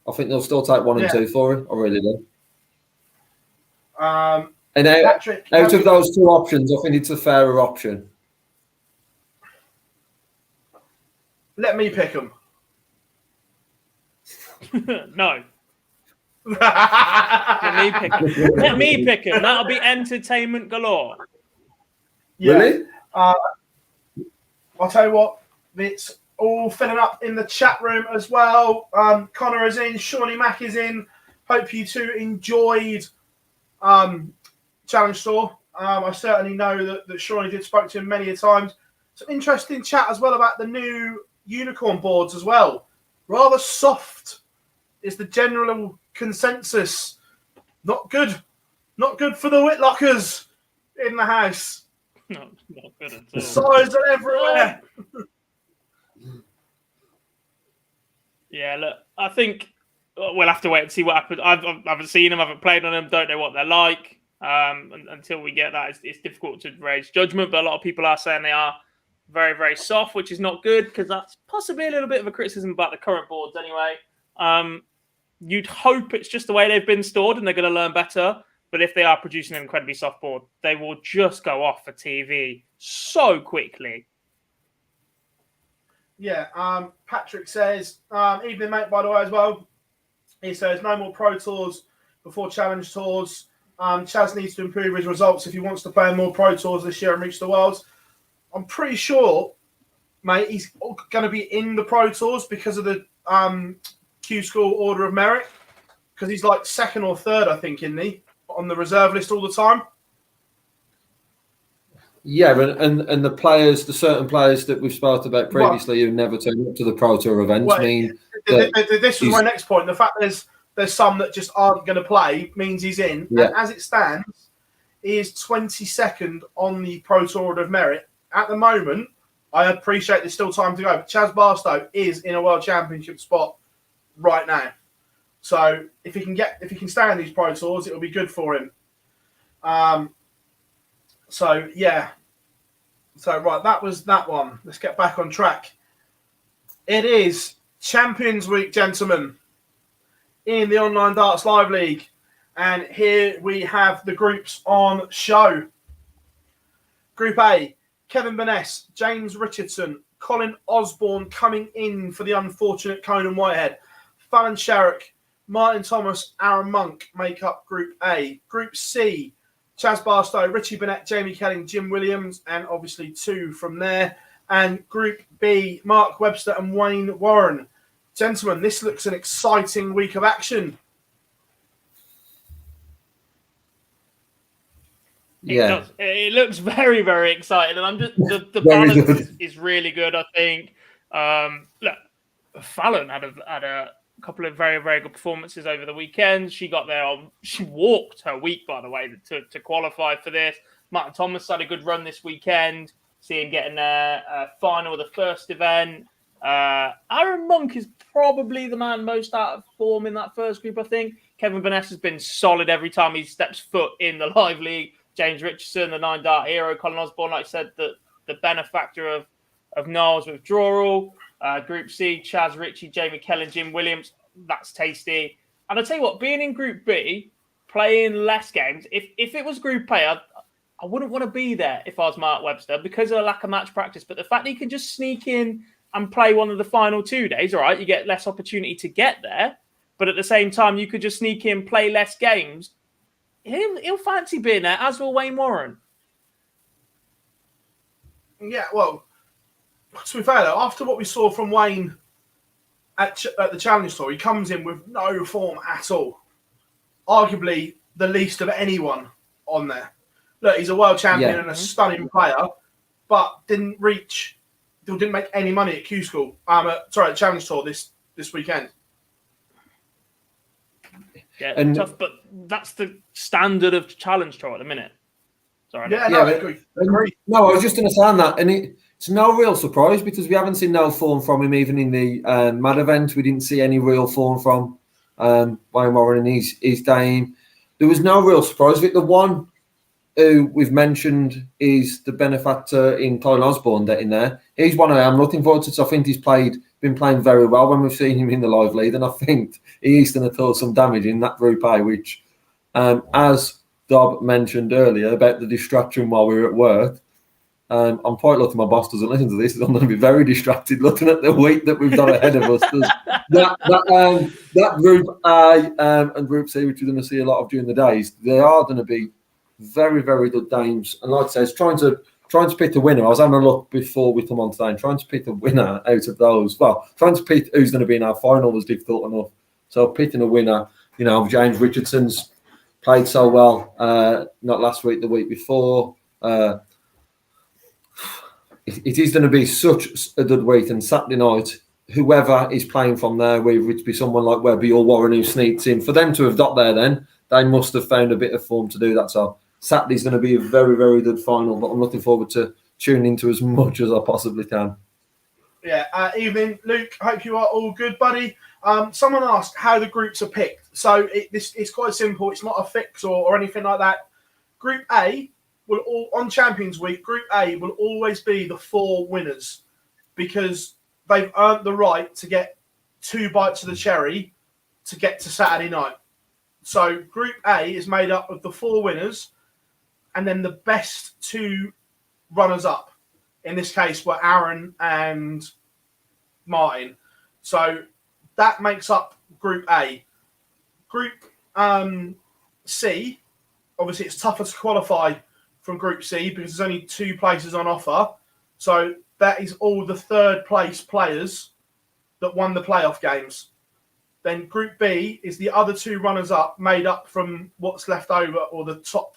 I think they'll still take 1 and 2 for him. I really do. And out of those 2 options, I think it's a fairer option. Let me pick them. No. Let me pick him. That'll be entertainment galore. Yeah. Really? I'll tell you what, it's all filling up in the chat room as well. Connor is in, Shawnee Mack is in. Hope you two enjoyed Challenge Store. I certainly know that Shawnee did spoke to him many a times. Some interesting chat as well about the new unicorn boards as well. Rather soft is the general consensus. Not good. Not good for the Whitlockers in the house. No, not good at all. Size are everywhere. Yeah, look, I think we'll have to wait and see what happens. I haven't seen them, I haven't played on them, don't know what they're like. Until we get that, it's difficult to raise judgment, but a lot of people are saying they are very, very soft, which is not good because that's possibly a little bit of a criticism about the current boards anyway. You'd hope it's just the way they've been stored and they're going to learn better. But if they are producing an incredibly soft board, they will just go off for TV so quickly. Yeah, Patrick says, evening mate, by the way, as well. He says, no more Pro Tours before Challenge Tours. Chaz needs to improve his results if he wants to play in more Pro Tours this year and reach the Worlds. I'm pretty sure, mate, he's going to be in the Pro Tours because of the Q School Order of Merit. Because he's like 2nd or 3rd, I think, isn't he? On the reserve list all the time. Yeah, and the players, the certain players that we've spoken about previously who never turned up to the Pro Tour events this was my next point. The fact there's some that just aren't going to play means he's in. Yeah. And as it stands, he is 22nd on the Pro Tour Order of Merit. At the moment, I appreciate there's still time to go, but Chaz Barstow is in a World Championship spot right now. So if he can stay in these Pro Tours, it'll be good for him. So yeah. So right, that was that one. Let's get back on track. It is Champions Week, gentlemen, in the Online Darts Live League. And here we have the groups on show. Group A, Kevin Burness, James Richardson, Colin Osborne coming in for the unfortunate Conan Whitehead. Fallon Sherrick, Martin Thomas, Aaron Monk make up Group A. Group C, Chaz Barstow, Richie Burnett, Jamie Kelling, Jim Williams, and obviously 2 from there. And Group B, Mark Webster and Wayne Warren. Gentlemen, this looks an exciting week of action. Yeah, it looks very, very exciting, and I'm just the balance is really good. I think. Look, Fallon had a couple of very, very good performances over the weekend. She got there she walked her week, by the way, to qualify for this. Martin Thomas had a good run this weekend. See him getting a final of the first event. Aaron Monk is probably the man most out of form in that first group, I think. Kevin Vanessa has been solid every time he steps foot in the live league. James Richardson, the 9-dart hero. Colin Osborne, like I said, the benefactor of Niall's withdrawal. Group C, Chaz Ritchie, Jamie Kellen, Jim Williams. That's tasty. And I'll tell you what, being in Group B, playing less games, if it was Group A, I wouldn't want to be there if I was Mark Webster because of a lack of match practice. But the fact that he can just sneak in and play one of the final 2 days, all right, you get less opportunity to get there. But at the same time, you could just sneak in, play less games. He'll fancy being there, as will Wayne Warren. Yeah, well, to be fair though, after what we saw from Wayne at the Challenge Tour, he comes in with no form at all. Arguably the least of anyone on there. Look, he's a world champion and a stunning player, but didn't make any money at Q School. At Challenge Tour this weekend. Yeah, tough, but that's the standard of Challenge Tour at the minute. Sorry. Yeah, no, I agree. No, I was just going to say on that, and it's no real surprise because we haven't seen no form from him even in the Mad event. We didn't see any real form from Wayne Warren and his game. There was no real surprise. The one who we've mentioned is the benefactor in Colin Osborne in there. He's one I am looking forward to. So I think he's been playing very well when we've seen him in the live lead, and I think he's going to cause some damage in that Group A, which, as Dob mentioned earlier about the distraction while we were at work, I'm quite lucky my boss doesn't listen to this. I'm going to be very distracted looking at the week that we've got ahead of us. That Group A and Group C, which we're going to see a lot of during the days, they are going to be very, very good games. And like I say, it's trying to pick a winner. I was having a look before we come on today and trying to pick a winner out of those. Well, trying to pick who's going to be in our final was difficult enough. So picking a winner, James Richardson's played so well, not last week, the week before. It is going to be such a good week. And Saturday night, whoever is playing from there, whether it be someone like Webby or Warren who sneaks in, for them to have got there then, they must have found a bit of form to do that. So Saturday's going to be a very, very good final, but I'm looking forward to tuning into as much as I possibly can. Yeah, evening, Luke. Hope you are all good, buddy. Someone asked how the groups are picked. So it's quite simple. It's not a fix or anything like that. Group A on Champions Week, Group A will always be the 4 winners because they've earned the right to get 2 bites of the cherry to get to Saturday night. So Group A is made up of the 4 winners and then the best 2 runners-up. In this case, were Aaron and Martin. So that makes up Group A. Group C, obviously it's tougher to qualify from Group C because there's only 2 places on offer. So that is all the third place players that won the playoff games. Then Group B is the other 2 runners-up made up from what's left over or the top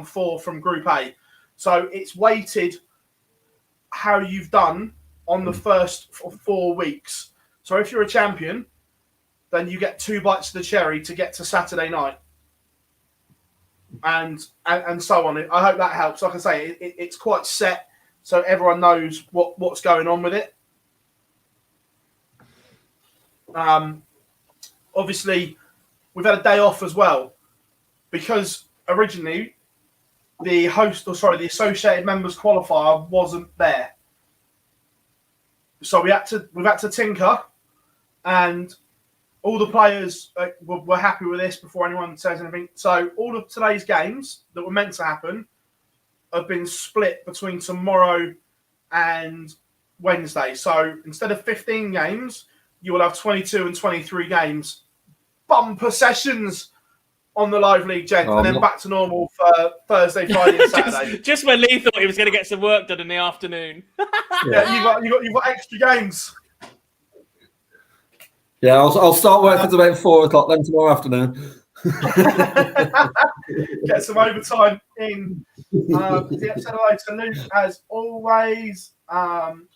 4 from Group A. So it's weighted how you've done on the first 4 weeks. So if you're a champion, then you get 2 bites of the cherry to get to Saturday night. And so on. I hope that helps. Like I say, it's quite set so everyone knows what's going on with it. Obviously, we've had a day off as well because originally the associated members qualifier wasn't there. So we've had to tinker, and all the players were happy with this before anyone says anything. So all of today's games that were meant to happen have been split between tomorrow and Wednesday. So instead of 15 games, you will have 22 and 23 games. Bumper sessions on the live league, gents, and then back to normal for Thursday, Friday, and Saturday. just when Lee thought he was going to get some work done in the afternoon. Yeah, you've got extra games. Yeah, I'll start working at about 4 o'clock then tomorrow afternoon. Get some overtime in. The episode hello to Luke as always.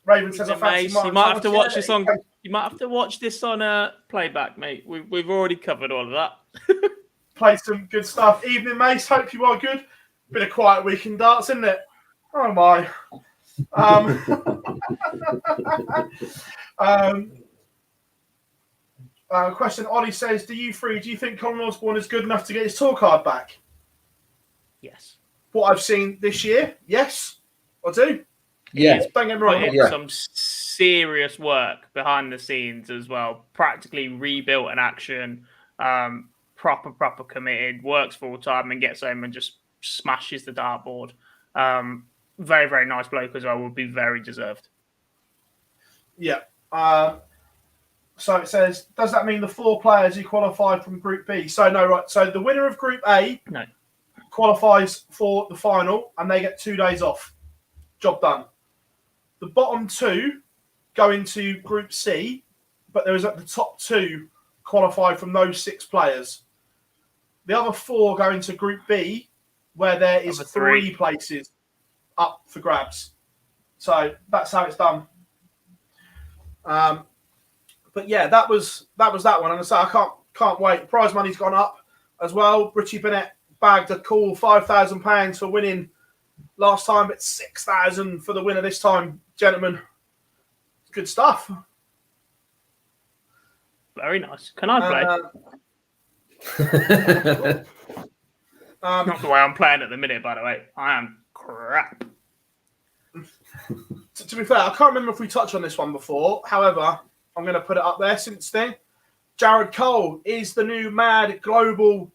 Raven says, you might have to watch this on. You might have to watch this on playback, mate. We've already covered all of that. Played some good stuff. Evening, Mace. Hope you are good. Been a quiet week in darts, isn't it? Oh my. Question. Ollie says, do you think Colin Osborne is good enough to get his tour card back? Yes. What I've seen this year, yes, I do. Yeah. Don't get me wrong. Put in some serious work behind the scenes as well. Practically rebuilt an action, proper committed, works full time and gets home and just smashes the dartboard. Very, very nice bloke as well. Would be very deserved. Yeah. So it says, does that mean the 4 players who qualified from Group B? So no, right. So the winner of Group A qualifies for the final, and they get 2 days off. Job done. The bottom 2 go into Group C, but there is the top 2 qualified from those 6 players. The other 4 go into Group B, where there is 3 places up for grabs. So that's how it's done. But yeah, that was that one. And so I can't wait. Prize money's gone up as well. Richie Bennett bagged a cool £5,000 for winning last time, but £6,000 for the winner this time, gentlemen. Good stuff. Very nice. Can I play? Not the way I'm playing at the minute, by the way. I am crap. To be fair, I can't remember if we touched on this one before. However, I'm going to put it up there since then. Jared Cole is the new Mad Global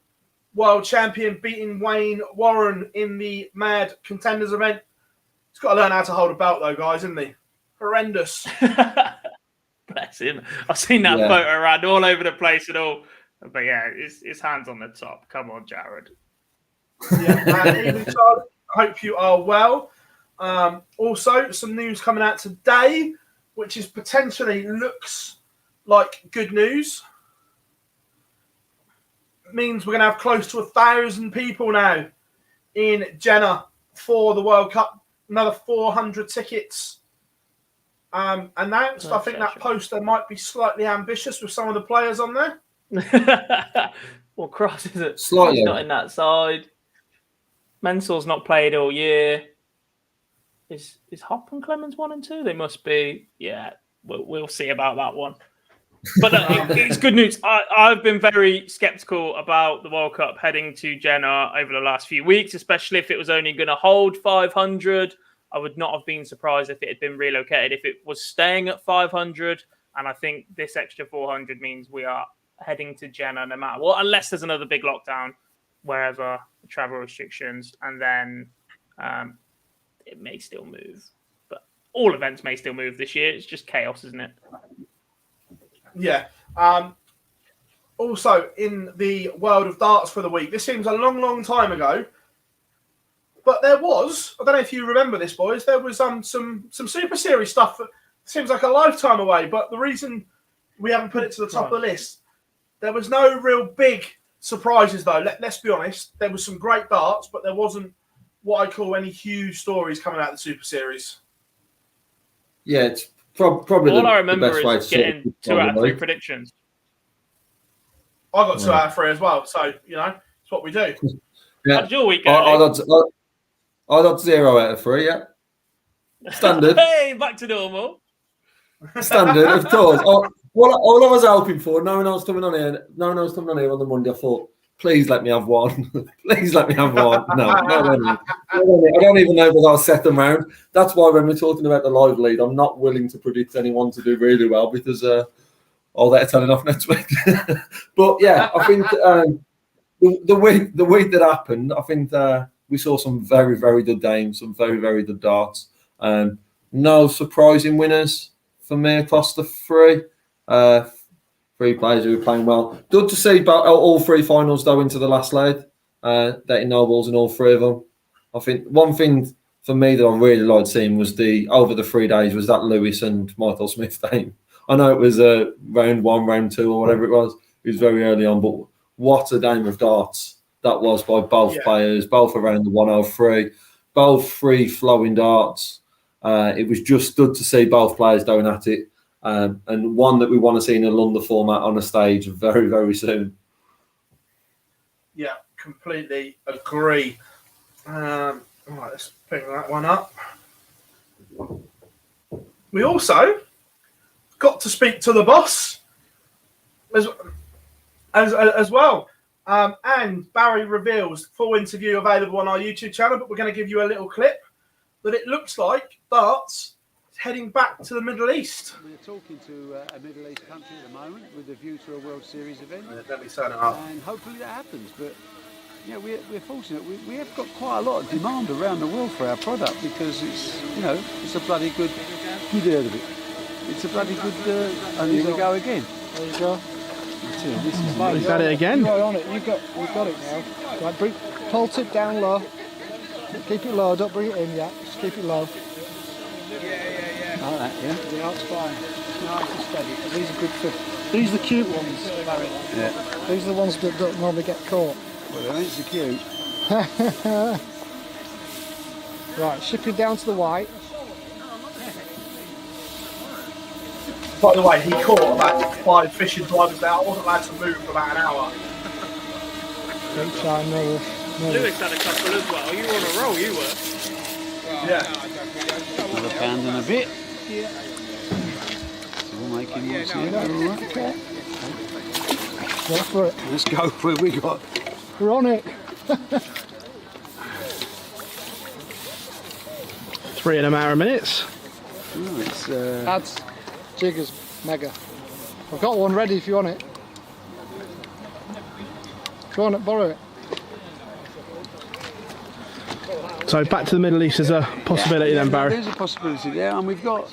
World Champion, beating Wayne Warren in the Mad Contenders event. He's got to learn how to hold a belt, though, guys, isn't he? Horrendous. Bless him. I've seen that photo around all over the place and all. But yeah, his hands on the top. Come on, Jared. Yeah, evening, Charlie. I hope you are well. Also, some news coming out today, which is potentially looks like good news. It means we're going to have close to 1,000 people now in Jeddah for the World Cup. Another 400 tickets announced. I think that poster might be slightly ambitious with some of the players on there. Well, Cross is it? Slightly. He's not in that side. Mensel's not played all year. Is Hop and Clemens 1 and 2? They must be. Yeah, we'll see about that one. But it's good news. I've been very sceptical about the World Cup heading to Jeddah over the last few weeks, especially if it was only going to hold 500. I would not have been surprised if it had been relocated, if it was staying at 500. And I think this extra 400 means we are heading to Jeddah no matter what, unless there's another big lockdown wherever, travel restrictions, and then it may still move. But all events may still move this year. It's just chaos, isn't it? Yeah. Also, in the world of darts for the week, this seems a long, long time ago, but there was, I don't know if you remember this, boys, there was some Super Series stuff that seems like a lifetime away, but the reason we haven't put it to the top of the list, there was no real big surprises, though. Let's be honest. There was some great darts, but there wasn't what I call any huge stories coming out of the Super Series. Yeah, it's probably all the, I remember the best way is to getting 2 out of 3 predictions. I got 2 out of 3 as well, so you know it's what we do. How did your week go? I got 0 out of 3. Yeah, standard. Hey, back to normal. Standard, of course. All I was hoping for, no one else coming on here on the Monday. I thought, please let me have one. Please let me have one. No, I don't even know whether I'll set them round. That's why when we're talking about the live lead, I'm not willing to predict anyone to do really well because all that turning off next week. But yeah, I think the week that happened, I think we saw some very, very good games, some very, very good darts. No surprising winners for me across the 3. 3 players who were playing well. Good to see all 3 finals though into the last leg. Betting nobles in all 3 of them. I think one thing for me that I really liked seeing was over the 3 days was that Lewis and Michael Smith game. I know it was round 1, round 2 or whatever it was. It was very early on, but what a game of darts that was by both players, both around the 103, both 3 flowing darts. It was just good to see both players going at it. And one that we want to see in a London format on a stage very, very soon. Yeah, completely agree. Right, let's pick that one up. We also got to speak to the boss as well. And Barry reveals full interview available on our YouTube channel, but we're going to give you a little clip that it looks like darts is heading back to the Middle East. We're talking to a Middle East country at the moment with a view to a World Series event. Let me turn it up. And hopefully that happens. But yeah, we're fortunate. We have got quite a lot of demand around the world for our product because it's, it's a bloody good area of it. It's a bloody good, and here we go again. There you go. This is Is that it again? You're on it. We've got it now. Right, pull tip down low. Keep it low, don't bring it in yet. Just keep it low. Like that, yeah? Yeah, it's fine. Nice and steady. These are good fish. These are the cute ones, Barry. Yeah. These are the ones that don't normally get caught. Well, they ain't so cute. Right, shipping down to the white. By the way, he caught about 5 fishing drivers there. I wasn't allowed to move for about an hour. Great time, Lewis. Lewis had a couple as well. You were on a roll, you were. Yeah. Another pound and a bit. Yeah. Still making one here. Okay. Go for it. Let's go for it. We got. We're on it. 3 in a matter of minutes. Oh, it's. Ads, jiggers, mega. I've got one ready if you want it. Go on, borrow it. So back to the Middle East is a possibility then, Barry. There's a possibility there, and we've got.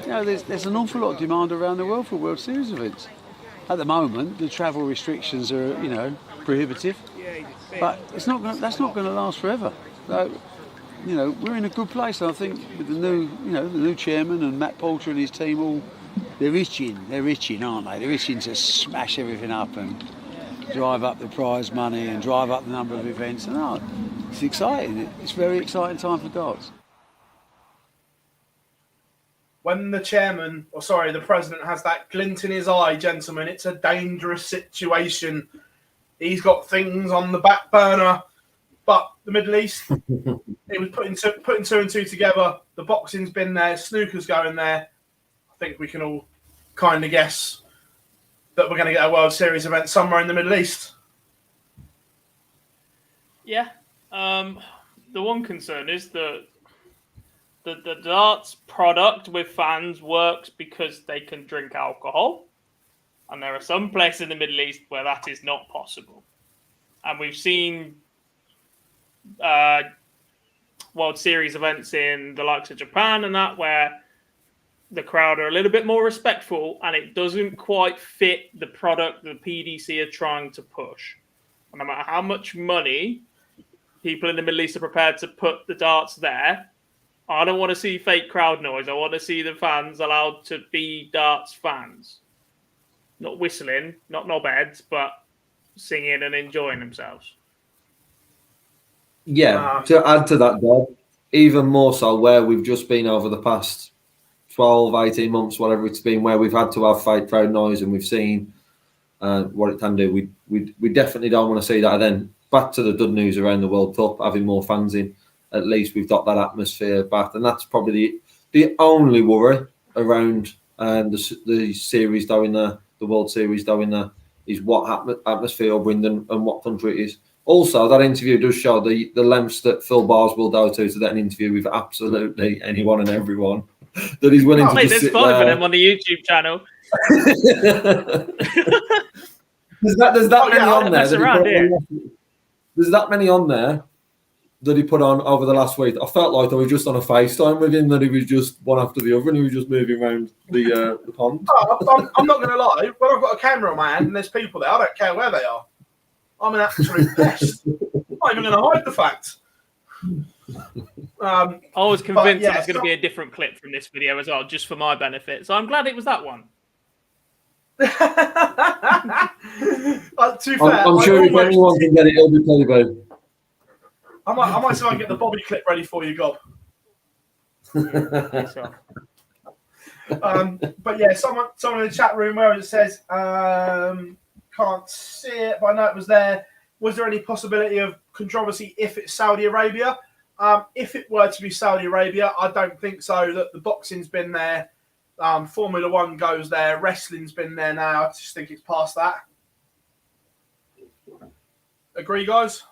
There's an awful lot of demand around the world for World Series events. At the moment, the travel restrictions are, prohibitive. But that's not going to last forever. So, we're in a good place. And I think with the new chairman and Matt Poulter and his team, they're itching, aren't they? They're itching to smash everything up and drive up the prize money and drive up the number of events. And it's exciting. It's a very exciting time for darts. When the president has that glint in his eye, gentlemen, it's a dangerous situation. He's got things on the back burner, but the Middle East, it was putting 2 and 2 together. The boxing's been there, snooker's going there. I think we can all kind of guess that we're going to get a World Series event somewhere in the Middle East. Yeah. The one concern is that the darts product with fans works because they can drink alcohol. And there are some places in the Middle East where that is not possible. And we've seen World Series events in the likes of Japan and that where the crowd are a little bit more respectful and it doesn't quite fit the product the PDC are trying to push. And no matter how much money people in the Middle East are prepared to put the darts there, I don't want to see fake crowd noise. I want to see the fans allowed to be darts fans. Not whistling, not knobheads, but singing and enjoying themselves. Yeah, to add to that, Bob, even more so where we've just been over the past 12, 18 months, whatever it's been, where we've had to have fake crowd noise and we've seen what it can do. We definitely don't want to see that. And then back to the good news around the World Cup, having more fans in. At least we've got that atmosphere back, and that's probably the only worry around the series down there, the World Series down there, is what atmosphere will bring and what country it is. Also, that interview does show the lengths that Phill will go to get an interview with absolutely anyone and everyone that he's willing to Mate, just there's sit 5 there. of them on the YouTube channel. There's that many on there. There's that many on there that he put on over the last week. I felt like I was just on a FaceTime with him, that he was just one after the other and he was just moving around the pond. I'm not going to lie. When I've got a camera on my hand and there's people there, I don't care where they are. I'm an absolute pest. I'm not even going to hide the fact. I was convinced yeah, it was going to be a different clip from this video as well, just for my benefit. So I'm glad it was that one. To be fair, I'm sure if anyone can get it, it'll be Playboy. I might see if I can get the Bobby clip ready for you, Gob. But yeah, someone in the chat room where it says, can't see it, but I know it was there. Was there any possibility of controversy if it's Saudi Arabia? If it were to be Saudi Arabia, I don't think so. That the boxing's been there. Formula One goes there. Wrestling's been there now. I just think it's past that. Agree, guys?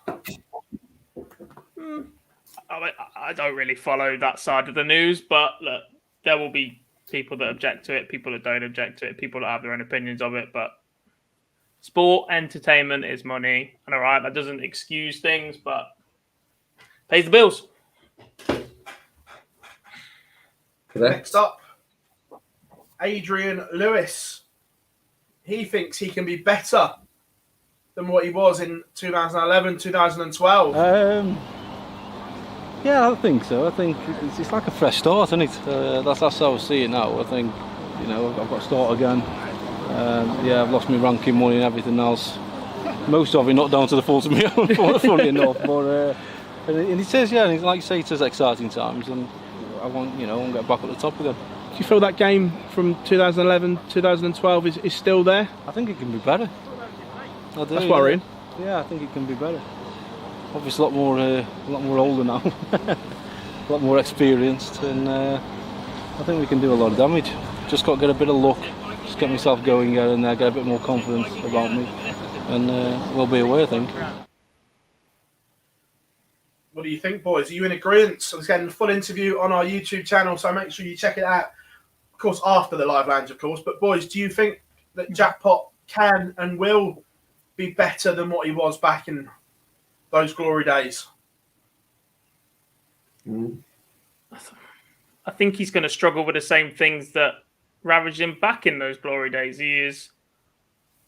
I don't really follow that side of the news, but look, there will be people that object to it, people that don't object to it, people that have their own opinions of it. But sport, entertainment is money, and all right, that doesn't excuse things, but pays the bills. Next up, Adrian Lewis. He thinks he can be better than what he was in 2011, 2012. Yeah, I think so. I think it's like a fresh start, isn't it? That's how I see it now. I think, I've got to start again. I've lost my ranking money and everything else. Most of it not down to the fault of me own, funny enough. But and it says, like you say, it says exciting times, and I want to get back at the top again. Do you feel that game from 2011, 2012 is still there? I think it can be better. I do. That's worrying. Yeah, I think it can be better. Obviously, a lot more older now, a lot more experienced, and I think we can do a lot of damage. Just got to get a bit of luck, just get myself going here and there, get a bit more confidence about me, and we'll be away, I think. What do you think, boys? Are you in agreement? So let's get a full interview on our YouTube channel, so make sure you check it out. Of course, after the live lounge, of course. But boys, do you think that Jackpot can and will be better than what he was back in those glory days? I think he's going to struggle with the same things that ravaged him back in those glory days. He is,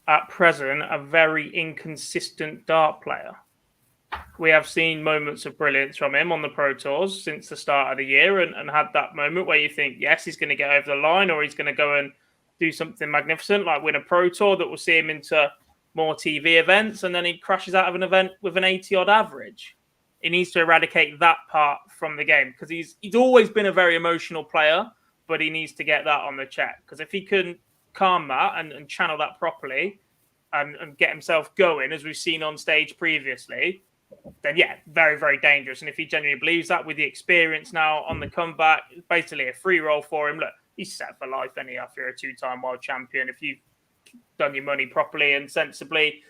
at present, a very inconsistent dart player. We have seen moments of brilliance from him on the Pro Tours since the start of the year, and had that moment where you think, yes, he's going to get over the line, or he's going to go and do something magnificent, like win a Pro Tour that will see him into more TV events, and then he crashes out of an event with an 80-odd average. He needs to eradicate that part from the game, because he's always been a very emotional player, but he needs to get that on the check. Because if he can calm that and channel that properly and get himself going, as we've seen on stage previously, then yeah, very, very dangerous. And if he genuinely believes that, with the experience now on the comeback, it's basically a free roll for him. Look, he's set for life anyhow if you're a two-time world champion. If you've done your money properly and sensibly,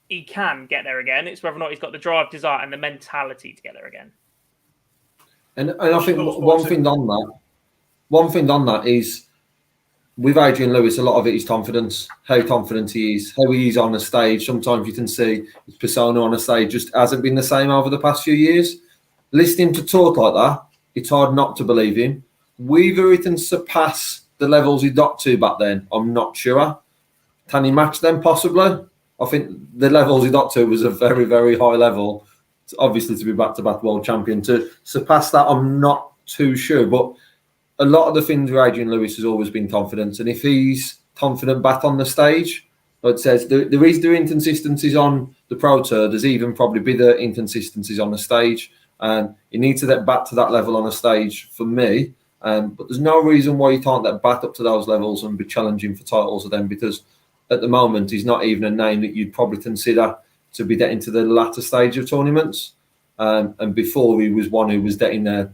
he can get there again. It's whether or not he's got the drive, desire, and the mentality to get there again. And I think one thing on that is, with Adrian Lewis, a lot of it is confidence, how confident he is, how he is on the stage. Sometimes you can see his persona on the stage just hasn't been the same over the past few years. Listening to talk like that, it's hard not to believe him. Whether he can surpass the levels he got to back then, I'm not sure. Can he match them? Possibly. I think the levels he got to was a very, very high level. Obviously, to be back-to-back world champion. To surpass that, I'm not too sure. But a lot of the things with Adrian Lewis has always been confidence. And if he's confident back on the stage, like it says, there is the inconsistencies on the Pro Tour. There's even probably bigger inconsistencies on the stage. And he needs to get back to that level on the stage for me. But there's no reason why he can't get back up to those levels and be challenging for titles of them, because at the moment he's not even a name that you'd probably consider to be getting to the latter stage of tournaments. And before, he was one who was getting there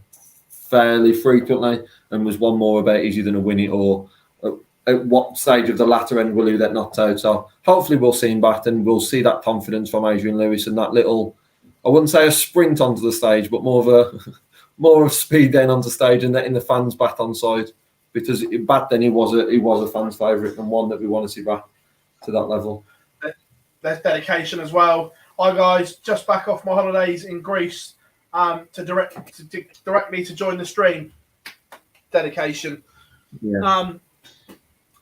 fairly frequently and was one more about is he going to win it, or at what stage of the latter end will he get knocked out. So hopefully we'll see him back, and we'll see that confidence from Adrian Lewis and that little, I wouldn't say a sprint onto the stage, but more of speed down onto stage and letting the fans back on side, because back then he was a fan's favourite and one that we want to see back to that level. There's dedication as well. Hi guys, just back off my holidays in Greece directly to join the stream. Dedication. Yeah.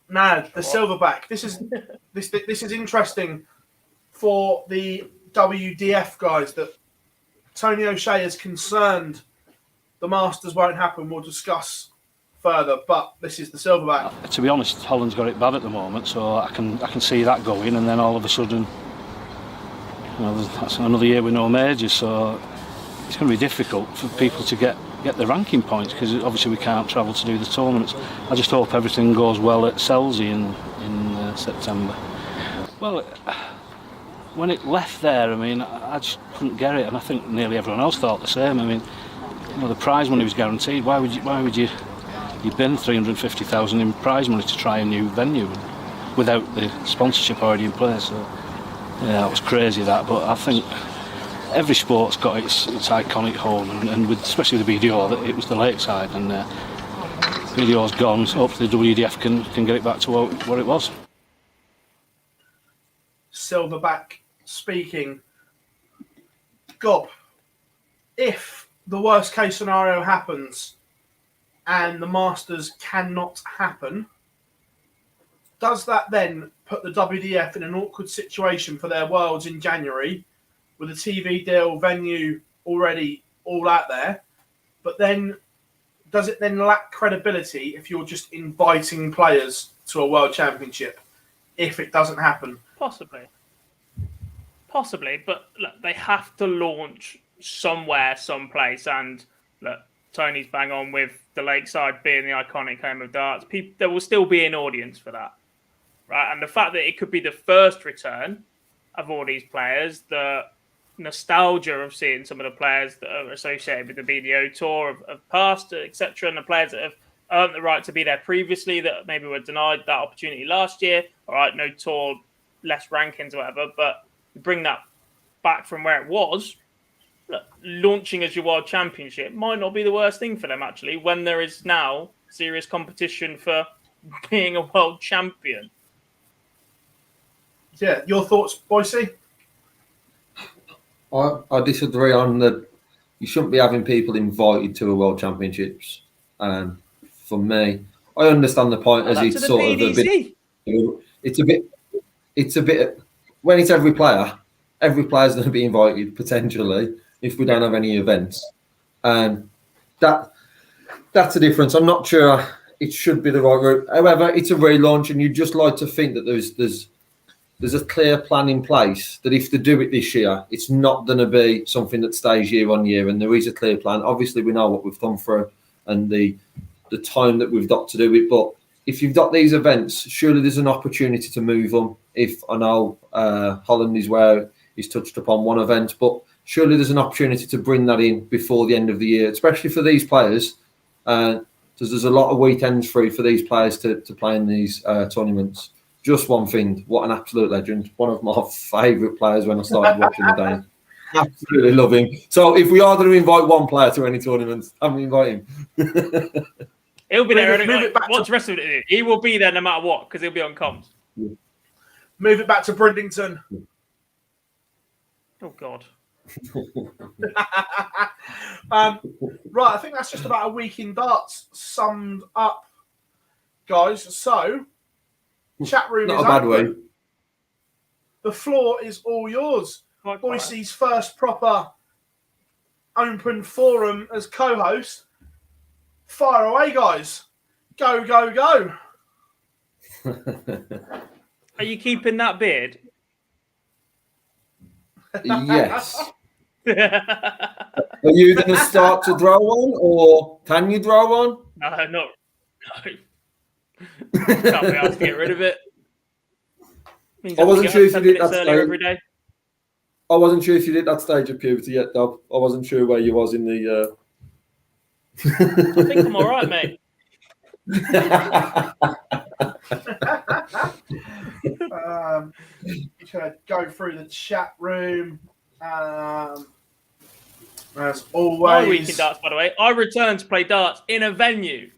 Now the silverback. This is interesting for the WDF guys, that Tony O'Shea is concerned the Masters won't happen. We'll discuss further, but this is the silverback. To be honest, Holland's got it bad at the moment, so I can see that going, and then all of a sudden, that's another year with no majors, so it's going to be difficult for people to get the ranking points, because obviously we can't travel to do the tournaments. I just hope everything goes well at Selzy in September. Well, when it left there, I mean, I just couldn't get it, and I think nearly everyone else thought the same. I mean, the prize money was guaranteed. Why would you you'd been 350,000 in prize money to try a new venue without the sponsorship already in place. So yeah, that was crazy that. But I think every sport's got its iconic home, and with, especially with the BDO, that it was the Lakeside, and BDO's gone. So hopefully the WDF can get it back to what it was. Silverback speaking. Gob, if the worst case scenario happens and the Masters cannot happen, does that then put the WDF in an awkward situation for their Worlds in January with a TV deal, venue already all out there? But then does it then lack credibility if you're just inviting players to a World Championship if it doesn't happen? Possibly, but look, they have to launch somewhere, someplace, and look, Tony's bang on with the Lakeside being the iconic home of darts. There will still be an audience for that, right? And the fact that it could be the first return of all these players, the nostalgia of seeing some of the players that are associated with the BDO tour of past, etc., and the players that have earned the right to be there previously that maybe were denied that opportunity last year. All right, no tour, less rankings or whatever, but bring that back from where it was. Look, launching as your World Championship might not be the worst thing for them, actually, when there is now serious competition for being a world champion. Yeah, your thoughts, Boise? I disagree on that. You shouldn't be having people invited to a World Championships. For me, I understand the point as it's sort of a bit. It's a bit. When it's every player's going to be invited potentially if we don't have any events, and that's a difference. I'm not sure it should be the right route. However, it's a relaunch, and you'd just like to think that there's a clear plan in place that if they do it this year, it's not going to be something that stays year on year, and there is a clear plan. Obviously, we know what we've done through and the time that we've got to do it, but if you've got these events, surely there's an opportunity to move them. If I know Holland is where he's touched upon one event, but surely there's an opportunity to bring that in before the end of the year, especially for these players, because there's a lot of weekends free for these players to play in these tournaments. Just one thing, what an absolute legend. One of my favourite players when I started watching the day. Absolutely love him. So if we are going to invite one player to any tournaments, I'm going to invite him. He'll be there. What's the rest of it? He will be there no matter what, because he'll be on comms. Yeah. Move it back to Bridlington. Oh, God. Right, I think that's just about a week in darts summed up, guys. So, chat room Not is a bad open. way. The floor is all yours. Boise's first proper open forum as co-host. Fire away, guys. Go, go, go. Are you keeping that beard? Yes. Are you going to start to draw one, or can you draw one? No, no. Can't be asked to get rid of it. I wasn't sure if you did that stage. Every day. I wasn't sure if you did that stage of puberty yet, though. I wasn't sure where you was in the. I think I'm all right, mate. Gonna go through the chat room. As always. My week in darts, by the way. I returned to play darts in a venue.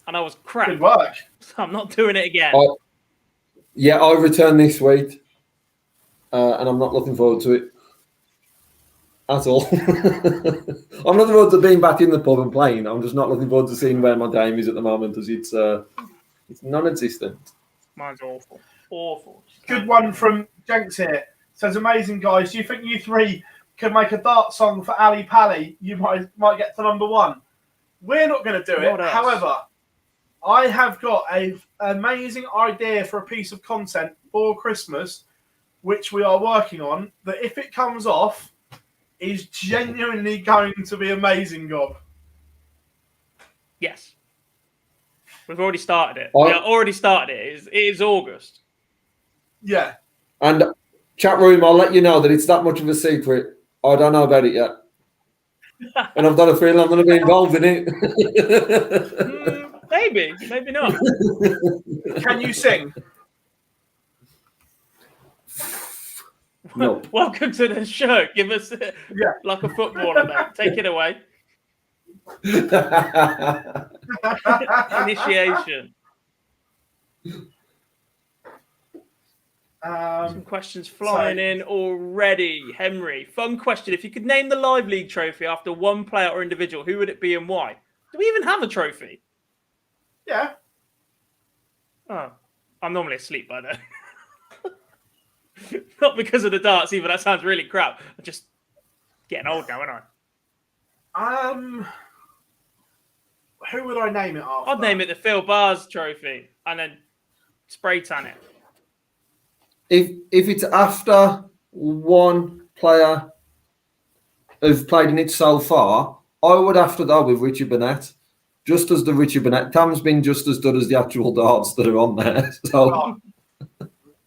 And I was crap. Good work. So I'm not doing it again. I returned this week. And I'm not looking forward to it at all. I'm looking forward to being back in the pub and playing. I'm just not looking forward to seeing where my game is at the moment, as it's non-existent. Mine's awful. Awful. Good one from Jenks here. Says, amazing, guys. Do you think you three could make a dart song for Ali Pally? You might get to number one. We're not going to do it. However, I have got an amazing idea for a piece of content for Christmas, which we are working on, that if it comes off, is genuinely going to be amazing, Gob. Yes. We've already started it. We already started it. It is August. Yeah. And chat room, I'll let you know that it's that much of a secret. I don't know about it yet. And I've got a feeling I'm going to be involved in it. Maybe not. Can you sing? No. Welcome to the show. Give us like a footballer, mate. Take it away. Initiation. Some questions flying in already. Henry, fun question. If you could name the Live League trophy after one player or individual, who would it be and why? Do we even have a trophy? Yeah. Oh, I'm normally asleep by then. Not because of the darts either. That sounds really crap. I'm just getting old now, aren't I? Who would I name it after? I'd name it the Phill Bars Trophy and then spray tan it. If it's after one player who's played in it so far, I would have to go with Richie Burnett. Just as the Richie Burnett. Cam's been just as good as the actual darts that are on there. So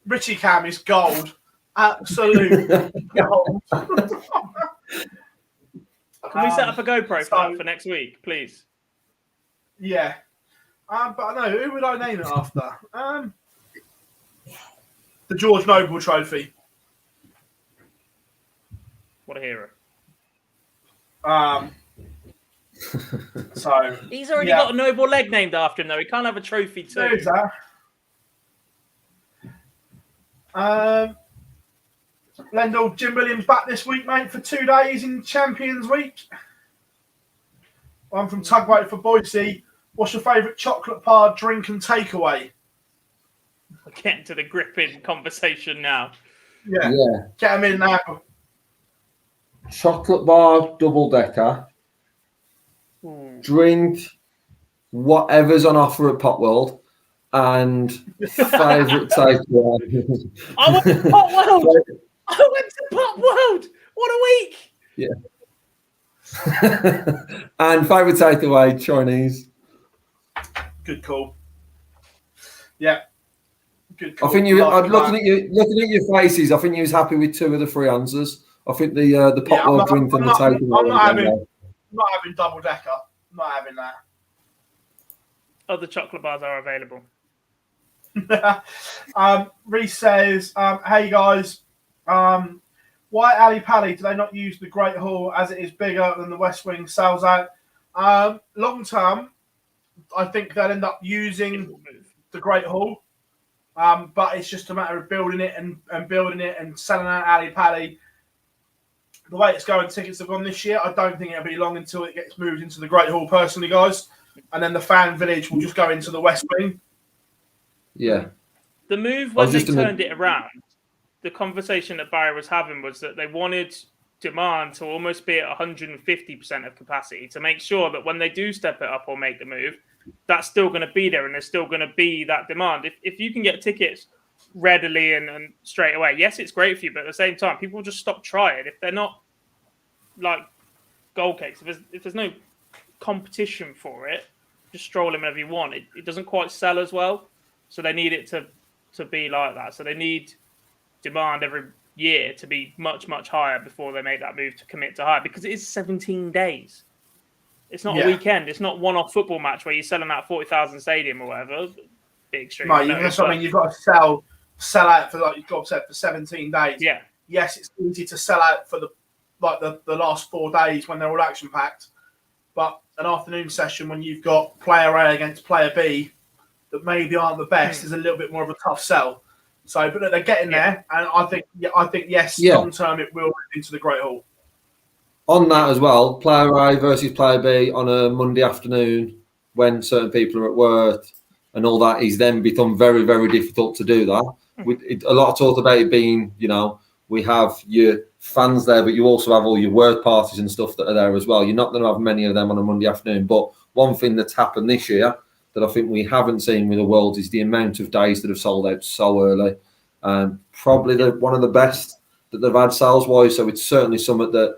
Richie Cam is gold. Absolute gold. Can we set up a GoPro for next week, please? Yeah. But I know, who would I name it after? The George Noble Trophy. What a hero. So he's already got a Noble leg named after him, though. He can't have a trophy too. There's that. Lendl, Jim Williams back this week, mate, for 2 days in Champions Week. I'm from Tugboat for Boise. What's your favourite chocolate bar, drink and takeaway? We're getting to the gripping conversation now. Yeah. Get them in now. Chocolate bar, double decker. Drink whatever's on offer at Pot World, and favourite takeaway. I went to Pot World. I went to Pot World. What a week! Yeah. And favourite takeaway, Chinese. Good call. Yeah. Good call. I think looking at your faces, I think you was happy with 2 of the 3 answers. I think the Pot World drink and the takeaway. I'm not having double decker. I'm not having that. Other chocolate bars are available. Reese says, hey guys, why Ali Pally do they not use the Great Hall as it is bigger than the West Wing sells out? Long term, I think they'll end up using the Great Hall, but it's just a matter of building it and building it and selling out Ali Pally. The way it's going, tickets have gone this year. I don't think it'll be long until it gets moved into the Great Hall, personally, guys. And then the fan village will just go into the West Wing. Yeah. The move when they turned it around, the conversation that Barry was having was that they wanted demand to almost be at 150% of capacity to make sure that when they do step it up or make the move, that's still going to be there and there's still going to be that demand. If you can get tickets readily and straight away, yes, it's great for you, but at the same time, people just stop trying. If they're not like gold cakes, if there's no competition for it, just stroll in whenever you want. It doesn't quite sell as well, so they need it to be like that. So they need demand every year to be much, much higher before they make that move to commit to higher, because it is 17 days. It's not a weekend. It's not one-off football match where you're selling out 40,000 stadium or whatever. Big stream. No, that's what I mean. You've got to sell out for, like you've got said, for 17 days. Yeah. Yes, it's easy to sell out for the last 4 days when they're all action packed, but an afternoon session when you've got player A against player B that maybe aren't the best is a little bit more of a tough sell. So, but they're getting there, and I think yes, long term it will move into the Great Hall. On that as well, player A versus player B on a Monday afternoon when certain people are at work and all that is then become very, very difficult to do that. A lot of talk about it being, we have your fans there, but you also have all your work parties and stuff that are there as well. You're not going to have many of them on a Monday afternoon. But one thing that's happened this year that I think we haven't seen with the World is the amount of days that have sold out so early. Probably one of the best that they've had sales-wise. So it's certainly something that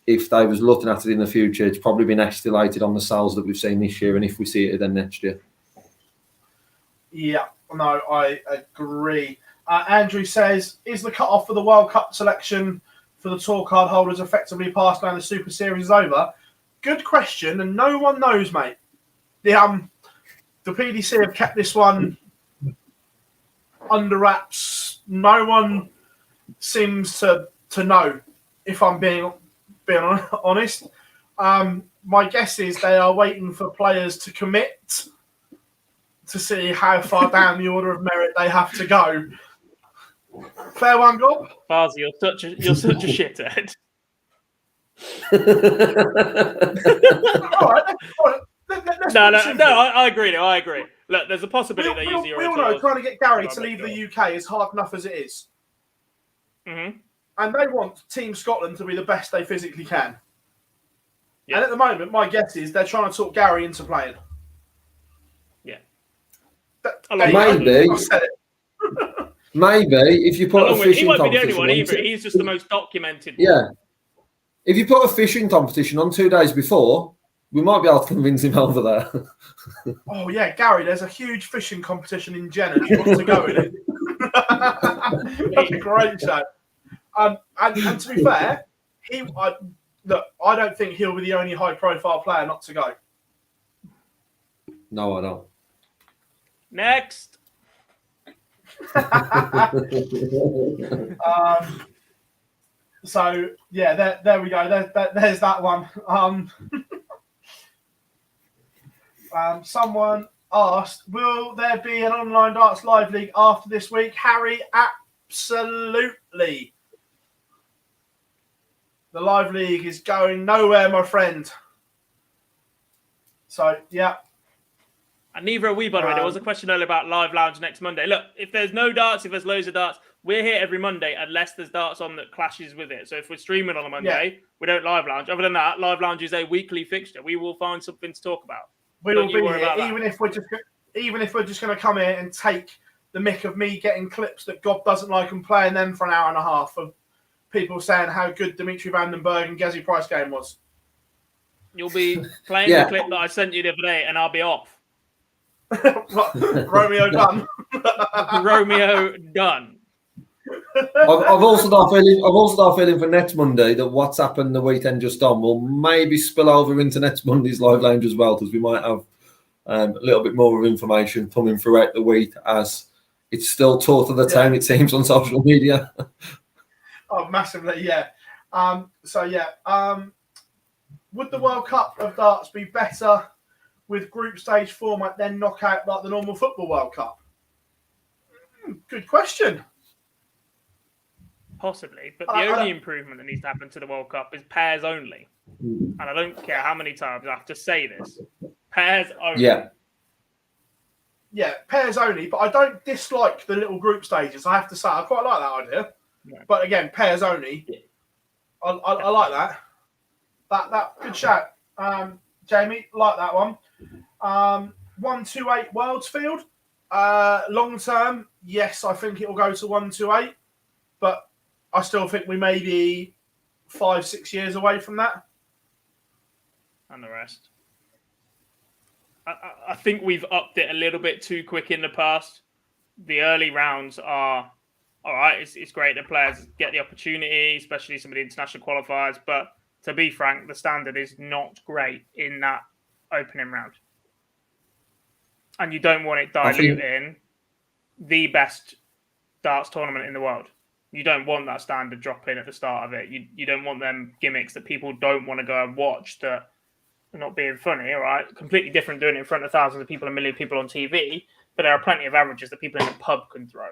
if they was looking at it in the future, it's probably been estimated on the sales that we've seen this year and if we see it then next year. Yeah, no, I agree. Andrew says, is the cut-off for the World Cup selection for the tour card holders effectively passed down the Super Series is over? Good question, and no one knows, mate. The PDC have kept this one under wraps. No one seems to know, if I'm being honest. My guess is they are waiting for players to commit to see how far down the order of merit they have to go. Fair one, Gob? Farzi, you're such a shithead. All right. No, I agree. I agree. Look, there's a possibility they use the We all know trying to get Gary to leave the UK is hard enough as it is. Mm-hmm. And they want Team Scotland to be the best they physically can. Yeah. And at the moment, my guess is they're trying to talk Gary into playing. Yeah. Maybe. Maybe if you put a fishing he won't be the competition only one either. He's just the most documented. Yeah. If you put a fishing competition on 2 days before, we might be able to convince him over there. Oh, yeah, Gary, there's a huge fishing competition in Jenner. Do you want to go in it? That's a great show. And to be fair, I don't think he'll be the only high-profile player not to go. No, I don't. Next. So yeah, there we go. There's that one. Someone asked, will there be an online darts live league after this week? Harry, absolutely. The live league is going nowhere, my friend. So yeah. And neither are we, by the way. There was a question earlier about Live Lounge next Monday. Look, if there's no darts, if there's loads of darts, we're here every Monday unless there's darts on that clashes with it. So if we're streaming on a Monday, we don't Live Lounge. Other than that, Live Lounge is a weekly fixture. We will find something to talk about. We will be here, even if we're just going to come here and take the mick of me getting clips that God doesn't like and playing them for an hour and a half of people saying how good Dimitri Vandenberg and Gezi Price game was. You'll be playing the clip that I sent you the other day, and I'll be off. Romeo done. Romeo done. I've also got a feeling for next Monday that what's happened the weekend just on will maybe spill over into next Monday's live lounge as well, because we might have a little bit more of information coming throughout the week as it's still talk of the town, it seems, on social media. Oh, massively, yeah. Would the World Cup of darts be better with group stage format than knockout like the normal football World Cup? Good question. Possibly, but the only improvement that needs to happen to the World Cup is pairs only. And I don't care how many times I have to say this. Pairs only. Yeah, pairs only, but I don't dislike the little group stages. I have to say, I quite like that idea. Yeah. But again, pairs only. Yeah. I like that. That good shout. Jamie, like that one. 128 Worlds field. Long term, yes, I think it will go to 128, but I still think we may be 5-6 years away from that. And the rest. I think we've upped it a little bit too quick in the past. The early rounds are all right. It's great that players get the opportunity, especially some of the international qualifiers. But to be frank, the standard is not great in that opening round. And you don't want it diluting the best darts tournament in the world. You don't want that standard drop in at the start of it. You don't want them gimmicks that people don't want to go and watch that are not being funny, all right? Completely different doing it in front of thousands of people and millions of people on TV, but there are plenty of averages that people in the pub can throw.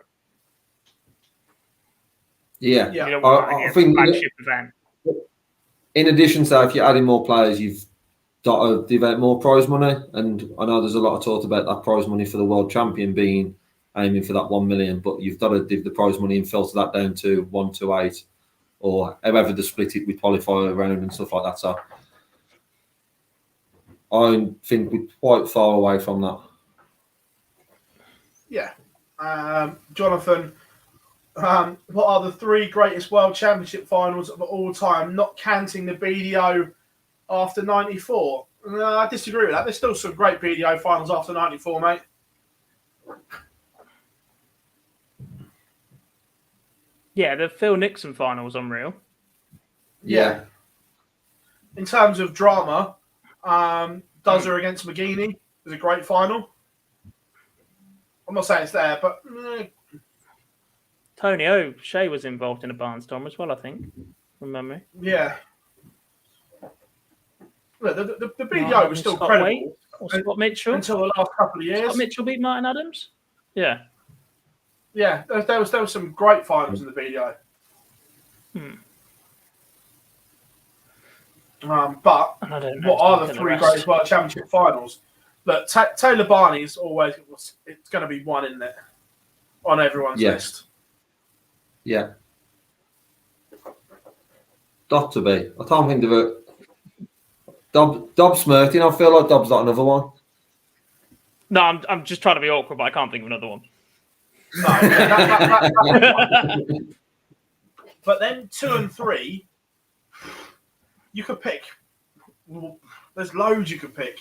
Yeah. You don't want that I think flagship event. In addition to that, if you're adding more players, you've got to devote more prize money. And I know there's a lot of talk about that prize money for the world champion being aiming for that 1 million, but you've got to give the prize money and filter that down to 1 to 8 or however they split it with qualifier round and stuff like that. So I think we're quite far away from that. Yeah. Jonathan, what are the 3 greatest World Championship finals of all time, not counting the BDO after 94? I disagree with that. There's still some great BDO finals after 94, mate. Yeah, the Phill Nixon final was unreal. Yeah. In terms of drama, Dozer against McGeeney was a great final. I'm not saying it's there, but Tony O'Shea was involved in a barnstorm as well, I think, from memory. yeah. Look, the BDO was still credible Scott Mitchell until the last couple of years. Scott Mitchell beat Martin Adams. Yeah. Yeah, there was some great finals in the BDO. But what are the three greatest World Championship finals? Look, Taylor Barney's it's going to be one, isn't it? On everyone's list. Yeah. Got to be. I can't think of it. Dobbs Smirty, I feel like Dobbs got another one. No, I'm just trying to be awkward, but I can't think of another one. No, but then 2 and 3, you could pick. There's loads you could pick.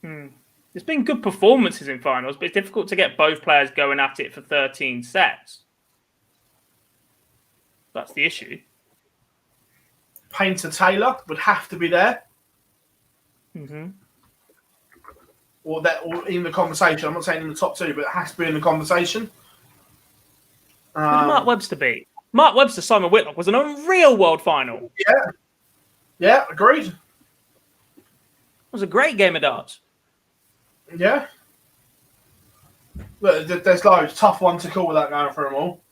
There's been good performances in finals, but it's difficult to get both players going at it for 13 sets. That's the issue. Painter Taylor would have to be there. Or in the conversation. I'm not saying in the top 2, but it has to be in the conversation. Who did Mark Webster beat? Mark Webster, Simon Whitlock was an unreal world final. Yeah, agreed. It was a great game of darts. Yeah. Look, there's loads. Tough one to call without going through them all.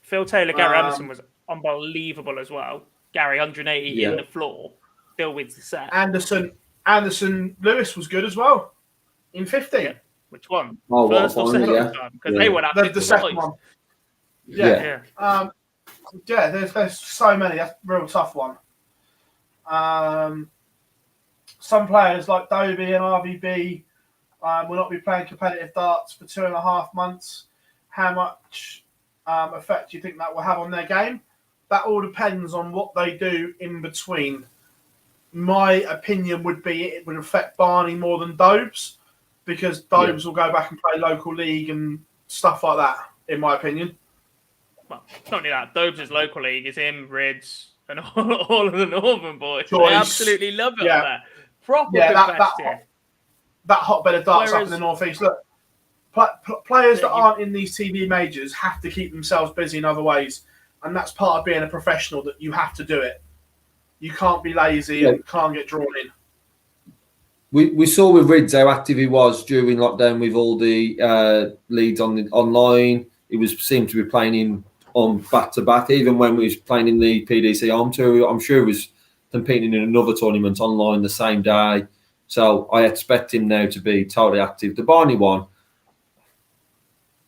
Phil Taylor, Gary Anderson was unbelievable as well. Gary 180 in the floor. Phil wins the set. Anderson Lewis was good as well in 15. Yeah. Which one? Oh, first or second time? Because they went at the second one. Yeah. There's so many. That's a real tough one. Some players like Dobie and RVB will not be playing competitive darts for 2.5 months. How much effect do you think that will have on their game? That all depends on what they do in between. My opinion would be it would affect Barney more than Dobes, because Dobes will go back and play local league and stuff like that, in my opinion. Well, not only that, Dobes' local league is him, Rids, and all of the Northern boys. Choice. They absolutely love it on there. Proper competitive. That hotbed of darts up in the northeast. Look, players that aren't in these TV majors have to keep themselves busy in other ways, and that's part of being a professional. That you have to do it. You can't be lazy and can't get drawn in. We saw with Rids how active he was during lockdown with all the leads online. He seemed to be playing on back to back, even when we was playing in the PDC Home Tour. I'm sure he was competing in another tournament online the same day. So I expect him now to be totally active. The Barney one,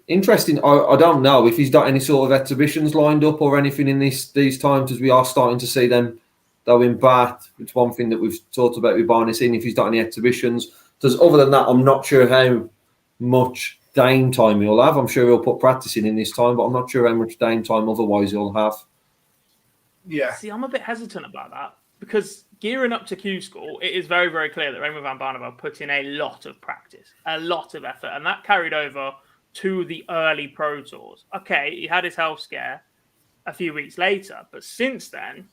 interesting. I don't know if he's got any sort of exhibitions lined up or anything in these times, as we are starting to see them going back. It's one thing that we've talked about with Barney, seeing if he's got any exhibitions. Because other than that, I'm not sure how much game time he'll have. I'm sure he'll put practicing in this time, but I'm not sure how much game time otherwise he'll have. Yeah. See, I'm a bit hesitant about that, because gearing up to Q School, it is very, very clear that Raymond van Barneveld put in a lot of practice, a lot of effort, and that carried over to the early Pro Tours. Okay, he had his health scare a few weeks later, but since then,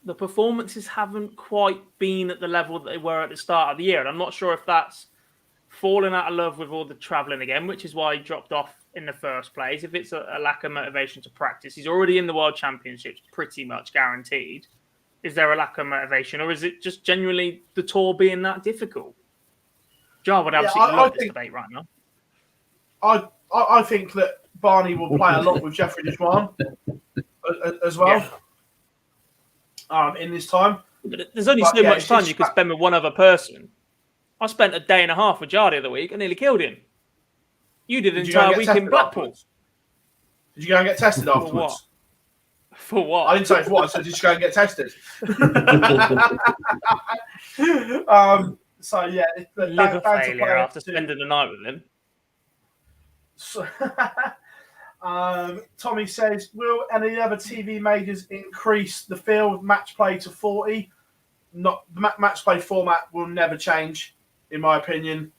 the performances haven't quite been at the level that they were at the start of the year. And I'm not sure if that's fallen out of love with all the travelling again, which is why he dropped off in the first place. If it's a lack of motivation to practice, he's already in the World Championships, pretty much guaranteed. Is there a lack of motivation, or is it just genuinely the tour being that difficult? Joe would absolutely love this debate right now. I think that Barney will play a lot with Jeffrey Deschwan as well. Yeah. In this time. But there's only so much time you could spend with one other person. I spent a day and a half with Jar the other week and nearly killed him. You did an entire week in Blackpool. Did you go and get tested afterwards? For what? I didn't say for what. I said, did you go and get tested? So, yeah. Liver failure after spending the night with him. So, Tommy says, will any other TV majors increase the field match play to 40? Not the match play format will never change, in my opinion.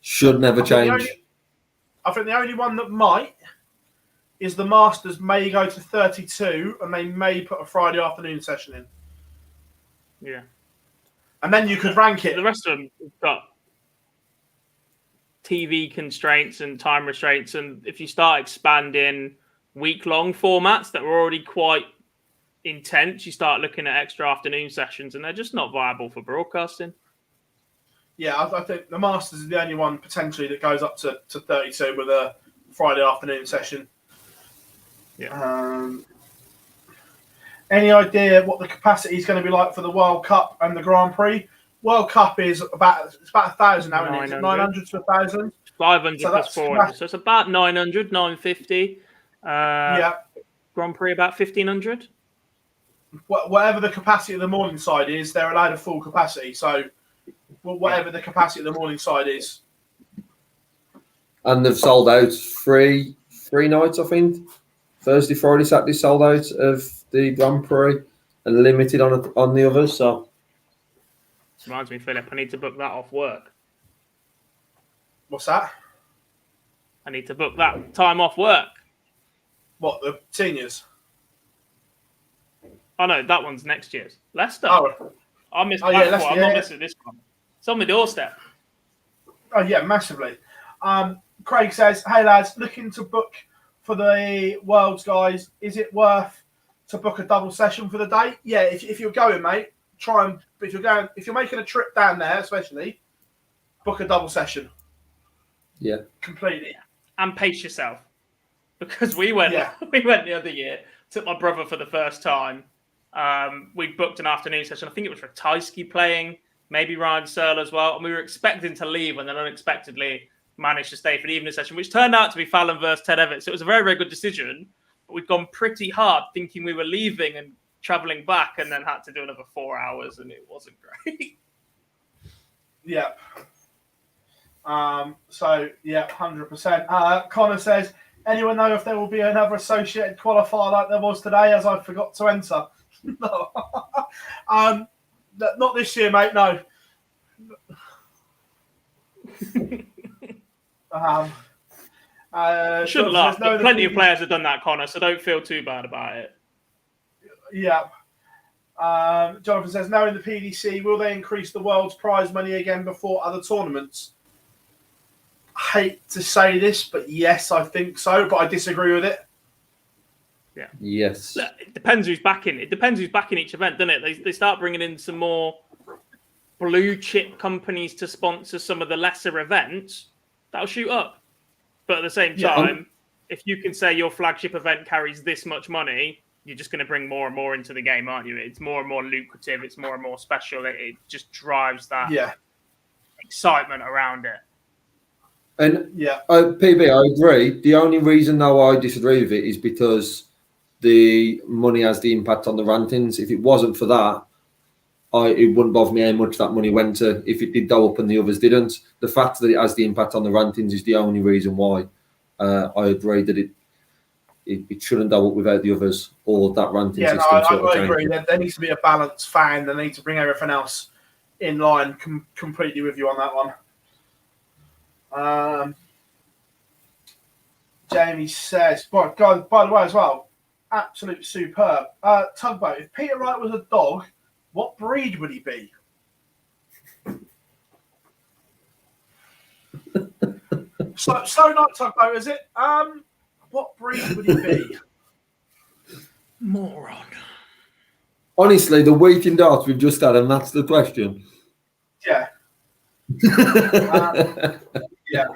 Should never change. I think the only one that might is the Masters may go to 32 and they may put a Friday afternoon session in. Yeah. And then you could rank it. The rest of them have got TV constraints and time restraints. And if you start expanding week-long formats that were already quite intense, you start looking at extra afternoon sessions, and they're just not viable for broadcasting. Yeah, I think the Masters is the only one potentially that goes up to 32 with a Friday afternoon session. Yeah. Any idea what the capacity is going to be like for the World Cup and the Grand Prix? World Cup is about 1,000 now, isn't it? 900 to 1,000. 500 So plus that's 400. So it's about 900, 950. Yeah. Grand Prix about 1,500. Whatever the capacity of the morning side is, they're allowed a full capacity. So whatever the capacity of the morning side is. And they've sold out three nights, I think. Thursday, Friday, Saturday sold out of the Grand Prix and limited on the others. So Reminds me, Philip, I need to book that off work. What's that? I need to book that time off work. What, the seniors? Oh no, that one's next year's. Leicester. Oh, I missed yeah, that Leicester, one. I'm not missing this one. It's on my doorstep. oh yeah, massively. Craig says, "Hey lads, looking to book for the Worlds, guys. Is it worth to book a double session for the day? Yeah, if you're going, mate, try and if you're making a trip down there, especially, book a double session. yeah, Completely. And pace yourself. Because we went the other year, took my brother for the first time. We booked an afternoon session. I think it was for Tysky playing, maybe Ryan Searle as well. And we were expecting to leave and then unexpectedly managed to stay for the evening session, which turned out to be Fallon versus Ted Evans. So it was a very, very good decision. But we'd gone pretty hard thinking we were leaving and travelling back and then had to do another 4 hours and it wasn't great. Yeah. So, yeah, 100%. Connor says, anyone know if there will be another associated qualifier like there was today, as I forgot to enter? No. Not this year, mate, no. Shouldn't laugh. Plenty of players have done that, Connor, so don't feel too bad about it. Yeah. Jonathan says, knowing the PDC, will they increase the world's prize money again before other tournaments? I hate to say this, but yes, I think so, but I disagree with it. Yeah. yes. It depends who's backing. It depends who's backing each event, doesn't it? They start bringing in some more blue chip companies to sponsor some of the lesser events. That'll shoot up. But at the same time, if you can say your flagship event carries this much money, you're just going to bring more and more into the game, aren't you? It's more and more lucrative. It's more and more special. It just drives that excitement around it. And PB, I agree. The only reason though I disagree with it is because the money has the impact on the rankings. If it wasn't for that, it wouldn't bother me how much that money went to. If it did go up and the others didn't, the fact that it has the impact on the rankings is the only reason why I agree that it shouldn't go up without the others or that ranking system. I agree. There needs to be a balance. Fine, they need to bring everything else in line. Completely with you on that one. Jamie says, by the way, as well, absolute superb. Tugboat, if Peter Wright was a dog, what breed would he be? so not Tugboat, is it? What breed would he be? Moron. Honestly, the week in darts we've just had, and that's the question. Yeah. Yeah.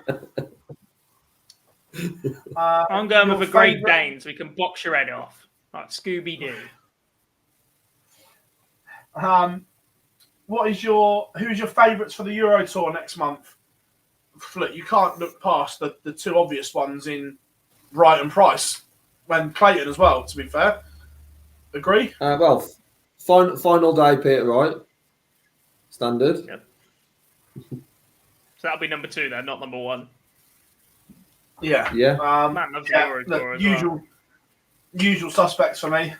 I'm going with a Great Dane so we can box your head off. Like Scooby-Doo. Who's your favourites for the Euro Tour next month? Look, you can't look past the two obvious ones in Wright and Price. When Clayton as well, to be fair. Agree? Well, final day, Peter Wright. Standard. Yep. So that'll be number 2 then, not number 1. Yeah. Yeah. Man loves the Euro Tour as well. Usual suspects for me.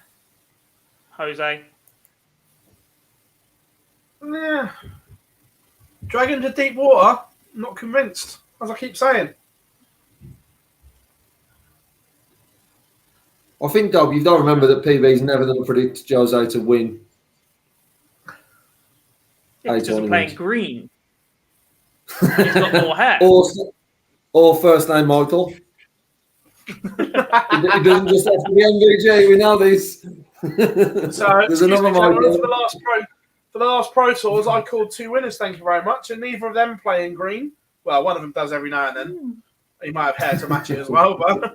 Jose. Yeah. Dragon to deep water? Not convinced, as I keep saying. I think, Dob, you've got to remember that PB's never going to predict Jose to win. Yeah, because he's playing green. He's got more hair. Or first name Michael. It doesn't just have to be MVG. We know this. So, there's another Michael. For the last Pro Tours, I called 2 winners. Thank you very much, and neither of them play in green. Well, one of them does every now and then. He might have hair to match it as well, but.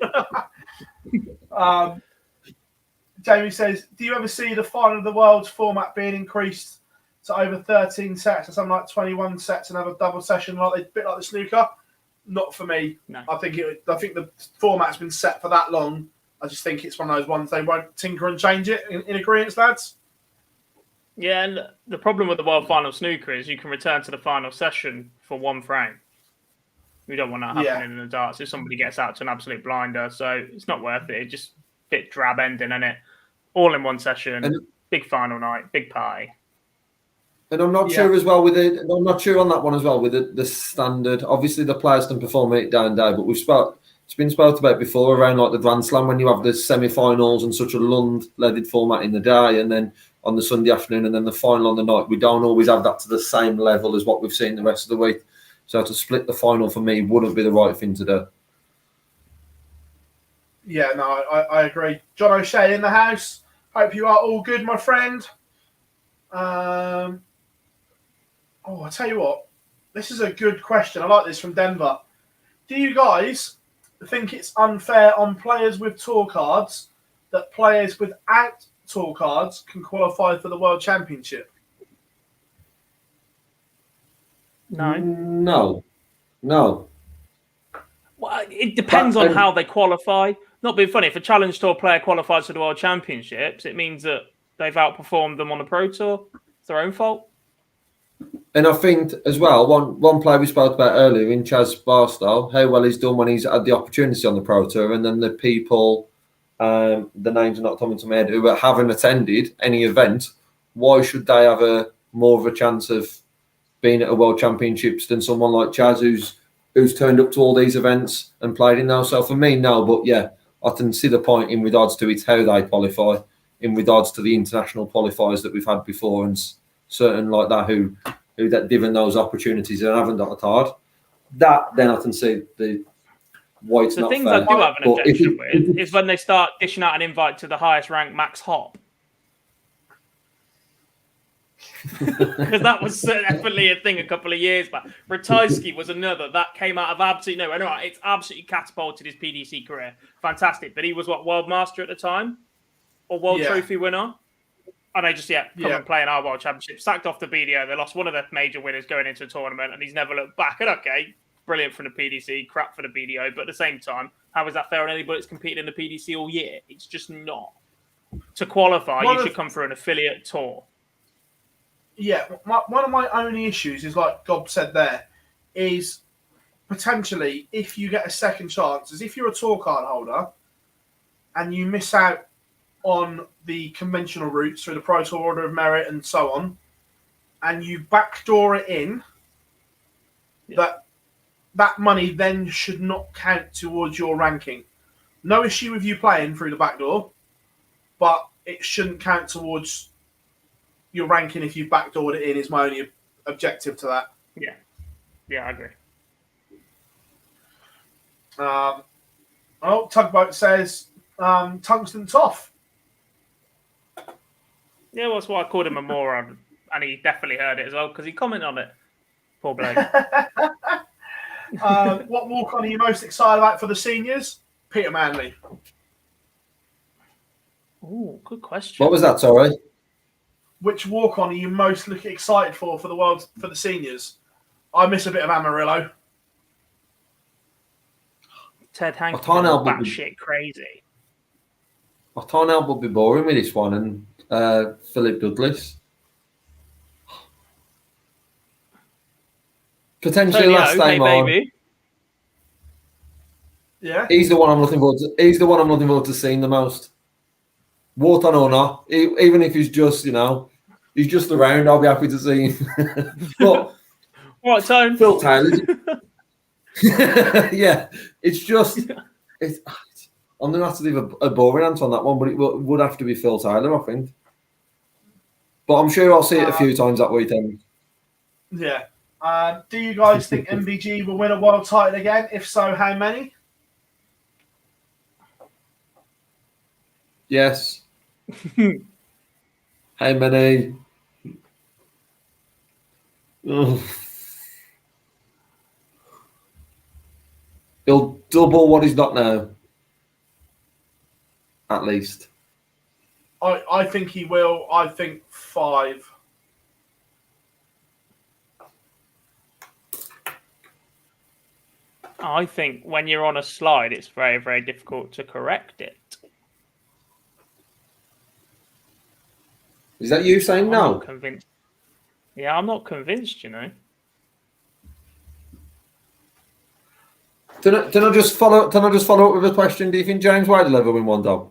Jamie says, do you ever see the final of the world's format being increased to over 13 sets or something like 21 sets and have a double session a bit like the snooker? Not for me. No. I think the format's been set for that long. I just think it's one of those ones they won't tinker and change it in agreement, lads. Yeah, and the problem with the World Final Snooker is you can return to the final session for 1 frame. We don't want that happening in the darts if somebody gets out to an absolute blinder. So it's not worth it. It's just a bit drab ending, isn't it? All in one session, big final night, big party. And I'm not sure as well with it. I'm not sure on that one as well with the standard. Obviously, the players can perform it day and day, but it's been spoken about before around like the Grand Slam when you have the semi-finals and such a Lund-leaded format in the day, and then on the Sunday afternoon, and then the final on the night. We don't always have that to the same level as what we've seen the rest of the week. So to split the final for me wouldn't be the right thing to do. Yeah, no, I agree. John O'Shea in the house. Hope you are all good, my friend. I tell you what, this is a good question. I like this from Denver. Do you guys think it's unfair on players with tour cards that players without tour cards can qualify for the World Championship? No. Well, it depends on how they qualify. Not being funny, if a Challenge Tour player qualifies for the World Championships, it means that they've outperformed them on the Pro Tour. It's their own fault. And I think as well, one player we spoke about earlier in Chaz Barstow, how well he's done when he's had the opportunity on the Pro Tour, and then the people, the names are not coming to my head, who haven't attended any event, why should they have more of a chance of being at a World Championships than someone like Chaz who's turned up to all these events and played in those? So for me, no, but yeah, I can see the point in regards to it's how they qualify, in regards to the international qualifiers that we've had before and certain like that who that given those opportunities and haven't got a card. That then I can see the why it's not fair. The things I do have an objection with is when they start dishing out an invite to the highest ranked Max Hop. Because that was definitely a thing a couple of years back. Ratajski was another that came out of absolutely nowhere. No, it's absolutely catapulted his PDC career. Fantastic. But he was World Master at the time? Or World Trophy winner? And they just, come and play in our World Championship. Sacked off the BDO. They lost one of their major winners going into a tournament, and he's never looked back. And okay, brilliant for the PDC, crap for the BDO. But at the same time, how is that fair on anybody that's competed in the PDC all year? It's just not. To qualify, you should come through an affiliate tour. Yeah, one of my only issues is, like Gob said there, is potentially if you get a second chance, is if you're a tour card holder and you miss out on the conventional routes through the Pro Tour Order of Merit and so on, and you backdoor it in, that money then should not count towards your ranking. No issue with you playing through the back door, but it shouldn't count towards your ranking if you backdoored it in, is my only objective to that. Yeah, I agree. Tugboat says tungsten toff. Yeah, well, that's why I called him a moron, and he definitely heard it as well because he commented on it. Poor bloke. What walk-on are you most excited about for the seniors? Peter Manley. Oh, good question. What was that, sorry? Which walk-on are you most excited for the seniors? I miss a bit of Amarillo. Ted Hankton is batshit crazy. I can't help but be boring with this one, and Philip Douglas. Potentially last time on. Baby. Yeah. He's the one I'm looking forward to. He's the one I'm looking forward to seeing the most. Wharton or not, even if he's just, he's just around, I'll be happy to see him. But what tone? Phill Taylor. Yeah, it's just, I'm going to have to leave a boring answer on that one, but it would have to be Phill Taylor, I think. But I'm sure I'll see it a few times that weekend. Yeah. Do you guys think MVG will win a world title again? If so, how many? Yes. How many? Ugh. He'll double what he's got now. At least. I think he will. I think 5. I think when you're on a slide, it's very, very difficult to correct it. Is that you saying I'm no? not convinced. Yeah, I'm not convinced, you know. Can I just follow up with a question? Do you think James Wade will ever win one, Dom?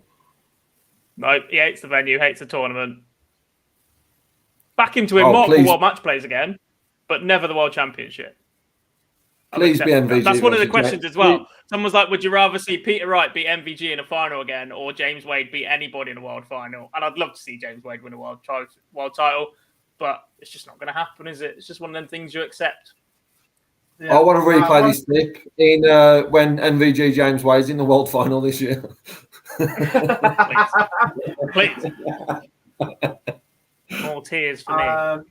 No, he hates the venue, hates the tournament. Back him to win Oh, multiple please. World Match Plays again, but never the World Championship. Please be MVG. That's one of the versus questions James. as well. Someone's like, would you rather see Peter Wright beat MVG in a final again or James Wade beat anybody in a world final? And I'd love to see James Wade win a world title, but it's just not going to happen, is it? It's just one of them things you accept. Yeah. I want to replay this clip in when MVG James Wade's in the world final this year. Please. More tears for me.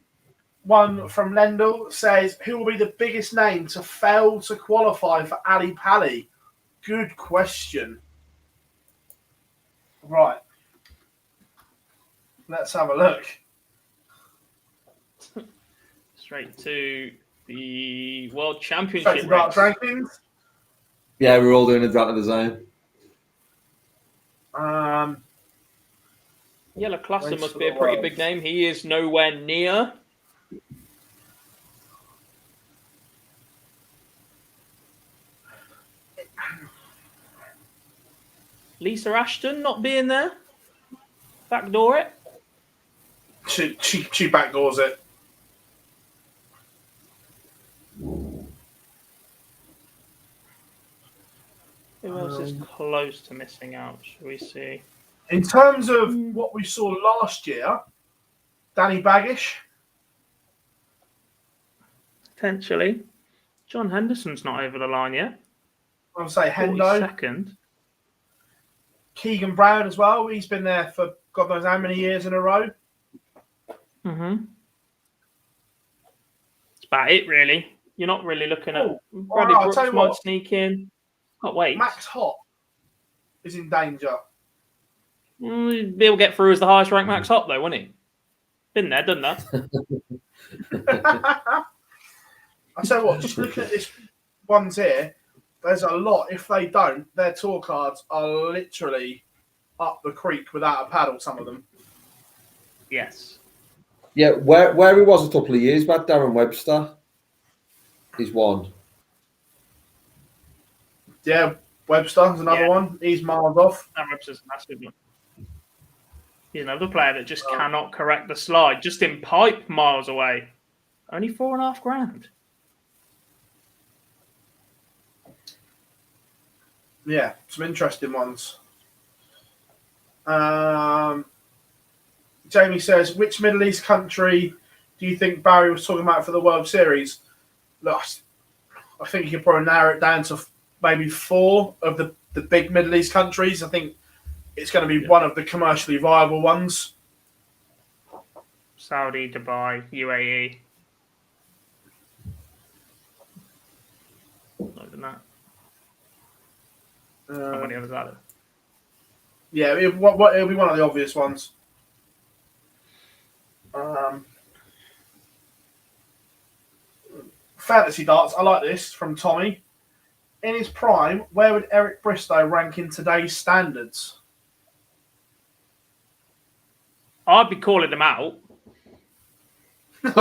One from Lendl says, who will be the biggest name to fail to qualify for Ali Pali? Good question. Right. Let's have a look. Straight to the World Championship Straight to darts rankings. Yeah, we're all doing exactly the same. Yellow Classer must be a pretty big name. He is nowhere near. Lisa Ashton not being there. Backdoor it. She backdoors it. Who else is close to missing out? Shall we see? In terms of what we saw last year, Danny Baggish. Potentially. John Henderson's not over the line yet. I'll say Hendo. Second. Keegan Brown as well. He's been there for God knows how many years in a row. Mm-hmm. That's about it, really. You're not really looking at... Bradley Brooks might sneak in. Can't wait. Max Hopp is in danger. He'll get through as the highest ranked Max Hopp, though, won't he? Been there, done that. I tell you what, just looking at this ones here, there's a lot. If they don't, their tour cards are literally up the creek without a paddle, some of them. Yes. Yeah, where he was a couple of years back, Darren Webster is one. Yeah, Webster's another one. He's miles off. Darren Webster's a massive one. He's another player that just cannot correct the slide. Just in pipe, miles away. Only $4,500. Yeah, some interesting ones. Jamie says, which Middle East country do you think Barry was talking about for the World Series? Look, I think you can probably narrow it down to maybe 4 of the big Middle East countries. I think it's going to be one of the commercially viable ones. Saudi, Dubai, UAE. Not than that. How many others are there? Yeah, it'll be one of the obvious ones. Fantasy darts. I like this from Tommy. In his prime, where would Eric Bristow rank in today's standards? I'd be calling them out. For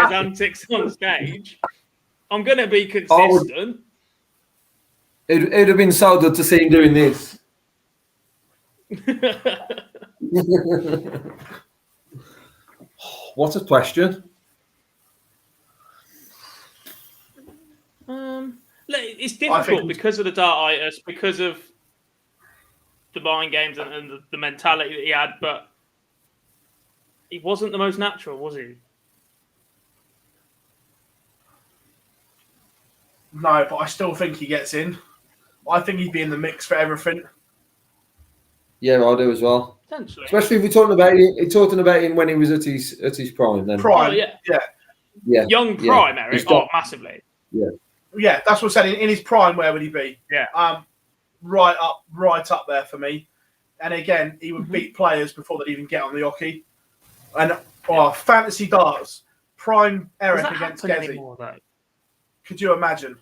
his antics on stage. I'm going to be consistent. It'd have been so good to see him doing this. What a question. it's difficult because of the dartitis, because of the mind games and the mentality that he had, but he wasn't the most natural, was he? No, but I still think he gets in. I think he'd be in the mix for everything. Yeah, I do as well. Potentially. Especially if we're talking about him when he was at his prime. Then Prime, yeah. Young yeah. prime, Eric. Massively. Yeah, that's what I said. In his prime, where would he be? Yeah. Right up there for me. And again, he would beat players before they'd even get on the hockey. And fantasy darts, prime Eric against Gezi. Could you imagine?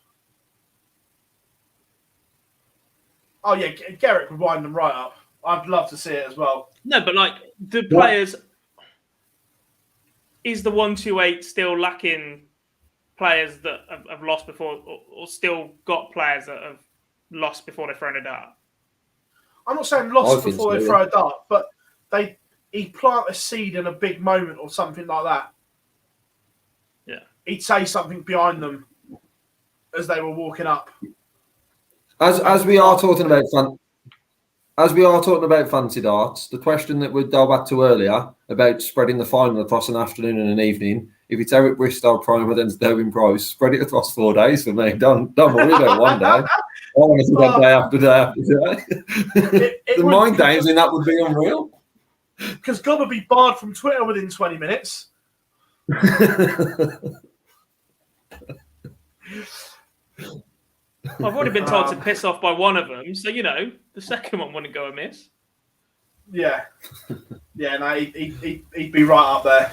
Oh yeah, Garrett would wind them right up. I'd love to see it as well. No, but like the players, is the 1-2-8 still lacking players that have lost before, or still got players that have lost before they've thrown a dart? I'm not saying lost before they throw a dart, but he'd plant a seed in a big moment or something like that. Yeah, he'd say something behind them as they were walking up. As we are talking about fancy darts, the question that we dove back to earlier about spreading the final across an afternoon and an evening, if it's Eric Bristow prime against Devin Price, spread it across 4 days for me. Don't worry about one day. I want to see that day after day after day. The mind games in that would be unreal. Because God would be barred from Twitter within 20 minutes. I've already been told to piss off by one of them, so the second one wouldn't go amiss. Yeah, no, he'd be right up there.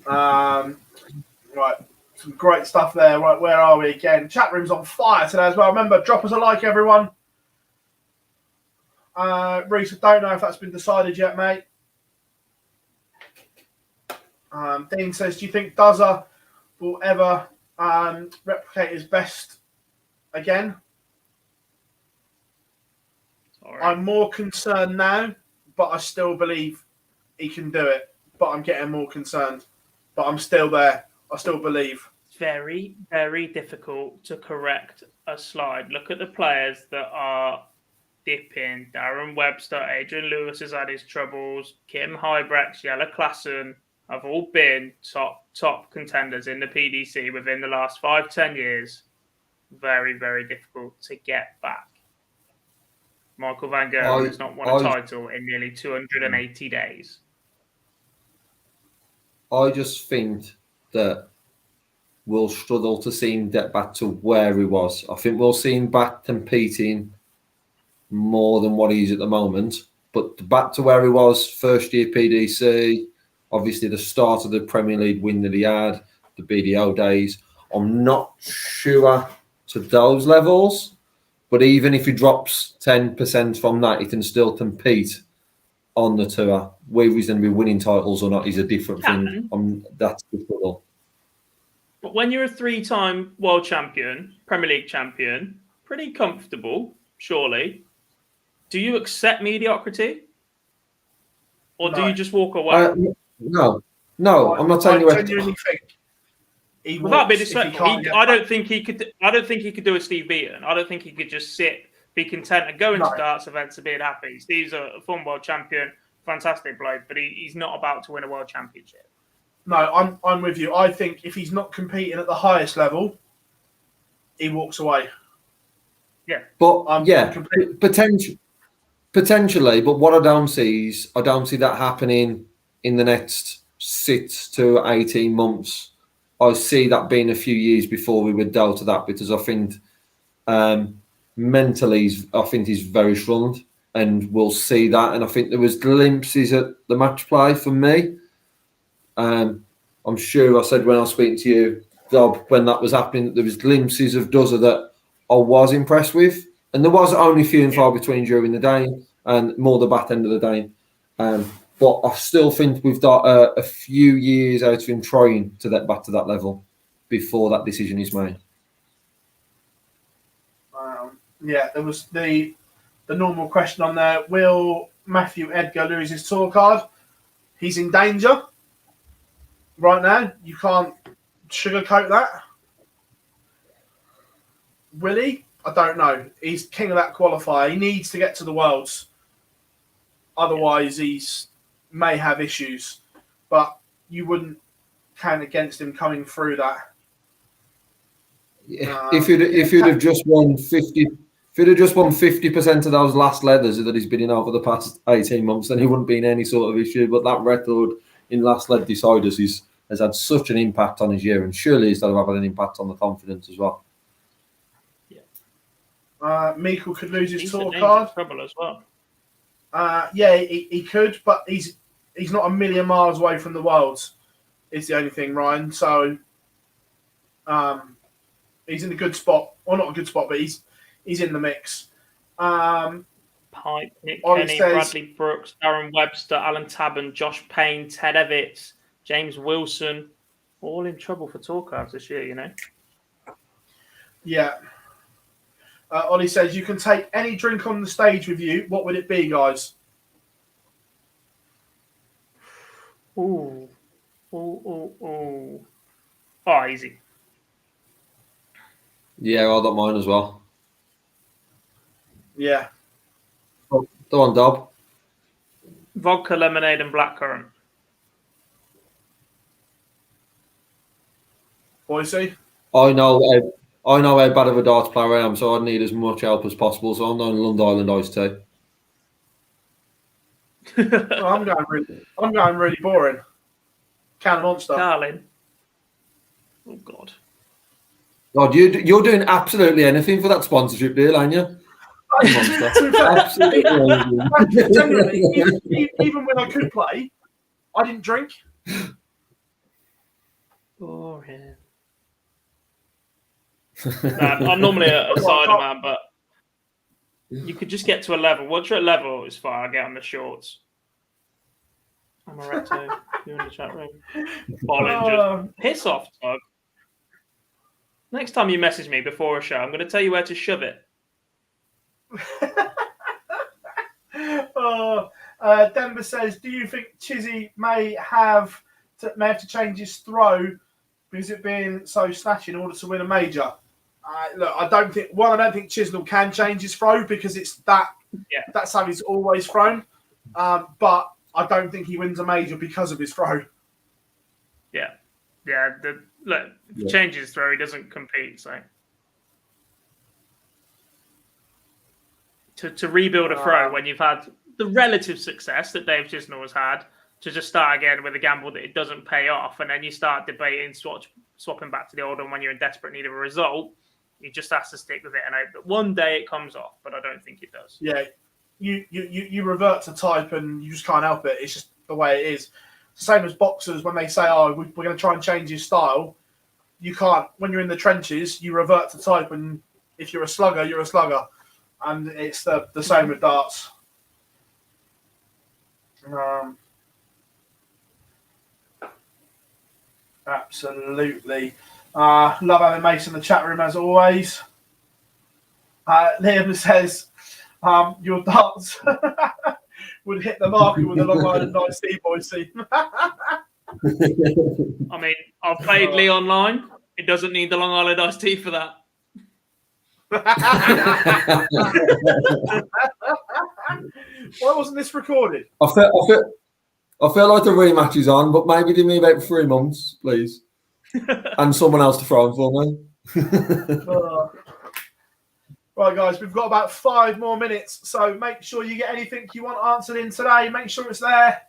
Right, some great stuff there. Right, where are we again? Chat room's on fire today as well. Remember, drop us a like, everyone. Reese, I don't know if that's been decided yet, mate. Dean says, do you think Dozer will ever replicate his best again? Sorry. I'm more concerned now, but I still believe he can do it. But I'm getting more concerned. But I'm still there. I still believe. It's very, very difficult to correct a slide. Look at the players that are dipping. Darren Webster, Adrian Lewis has had his troubles. Kim Hybrex, Jelle Klassen have all been top contenders in the PDC within the last 5-10 years. Very, very difficult to get back. Michael Van Gerwen has not won a title in nearly 280 days. I just think that we'll struggle to see him get back to where he was. I think we'll see him back competing more than what he is at the moment. But back to where he was first year PDC, obviously the start of the Premier League win that he had, the BDO days, I'm not sure to those levels. But even if he drops 10% from that, he can still compete on the tour. Whether he's going to be winning titles or not is a different thing. That's the struggle. But when you're a 3-time world champion, Premier League champion, pretty comfortable, surely. Do you accept mediocrity? Or do you just walk away? No, I'm not telling you. I genuinely think he without being disrespectful, I don't think he could do a Steve Beaton. I don't think he could just sit, be content, and go into darts events and being happy. Steve's a former world champion, fantastic bloke, but he's not about to win a world championship. No, I'm with you. I think if he's not competing at the highest level, he walks away. Yeah, but potentially. But what I don't see that happening in the next 6 to 18 months. I see that being a few years before we would delve to that, because I think mentally, he's very strong, and we'll see that. And I think there was glimpses at the match play for me. I'm sure I said when I was speaking to you, Dob, when that was happening, there was glimpses of Dozer that I was impressed with, and there was only few and far between during the day and more the back end of the day. But I still think we've got a few years out of him trying to get back to that level before that decision is made. There was the normal question on there. Will Matthew Edgar lose his tour card? He's in danger right now. You can't sugarcoat that. Will he? I don't know. He's king of that qualifier. He needs to get to the Worlds. Otherwise, he's may have issues. But you wouldn't count against him coming through that. Yeah. If you'd have just won 50% of those last leathers that he's been in over the past 18 months, then he wouldn't be in any sort of issue. But that record in last lead deciders has had such an impact on his year, and surely he's going to have an impact on the confidence as well. Mikkel could lose his tour in card. trouble as well. Yeah, he could, but he's not a million miles away from the Worlds. Is the only thing, Ryan. So, he's in a good spot. Well, not a good spot, but he's in the mix. Pipe, Nick Kenny, Bradley Brooks, Darren Webster, Alan Tabban, Josh Payne, Ted Evitts, James Wilson, all in trouble for tour cards this year, you know? Yeah. Ollie says, you can take any drink on the stage with you. What would it be, guys? Ooh. Oh, easy. Yeah, I got mine as well. Yeah. Go on, Dob. Vodka, lemonade, and blackcurrant. Boise? I know how bad of a darts player I am, so I need as much help as possible. So I'm going Lund Island Ice Tea. Well, I'm going really boring. Can of Monster. Darling. Oh, God. God, you're doing absolutely anything for that sponsorship deal, aren't you? Absolutely anything. Genuinely, even when I could play, I didn't drink. Boring. I'm normally a cider man, but you could just get to a level. Once you're at level, it's fine. I get on the shorts. I'm a recto. You're in the chat room. Bollinger. Piss off, Tug. Next time you message me before a show, I'm going to tell you where to shove it. Denver says, do you think Chizzy may have to change his throw because it being so snatchy in order to win a major? Look, I don't think Chisnell can change his throw because it's that. Yeah. That's how he's always thrown. But I don't think he wins a major because of his throw. Yeah. Look, if he changes his throw, he doesn't compete. So to rebuild a throw when you've had the relative success that Dave Chisnell has had, to just start again with a gamble that it doesn't pay off, and then you start debating swapping back to the old one when you're in desperate need of a result, you just have to stick with it and hope that one day it comes off, but I don't think it does. Yeah, you revert to type and you just can't help it. It's just the way it is. Same as boxers when they say, "Oh, we're going to try and change his style." You can't. When you're in the trenches, you revert to type, and if you're a slugger, you're a slugger, and it's the same with darts. Absolutely. Love having Mason in the chat room as always. Liam says, your darts would hit the marker with a Long Island Ice Tea, Boise. I mean, I've played Lee online. It doesn't need the Long Island Ice Tea for that. Why wasn't this recorded? I feel like the rematch is on, but maybe give me about 3 months, please. And someone else to throw in for me. Right, guys, we've got about 5 more minutes, so make sure you get anything you want answered in today. Make sure it's there.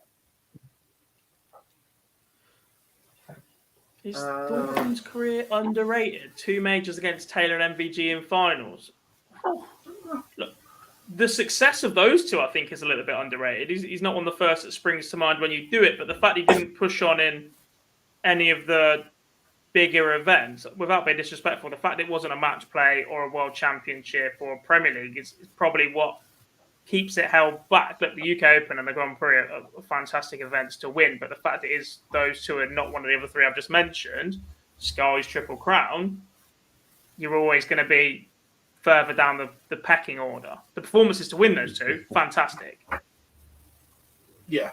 Is Thornton's career underrated? 2 majors against Taylor and MVG in finals. Look, the success of those two, I think, is a little bit underrated. He's not one of the first that springs to mind when you do it, but the fact he didn't push on in any of the bigger events, without being disrespectful, the fact it wasn't a match play or a world championship or a Premier League is probably what keeps it held back. Look, the UK Open and the Grand Prix are fantastic events to win, but the fact it is those two and not one of the other 3 I've just mentioned, Sky's Triple Crown, you're always going to be further down the pecking order. The performances to win those 2, fantastic. Yeah,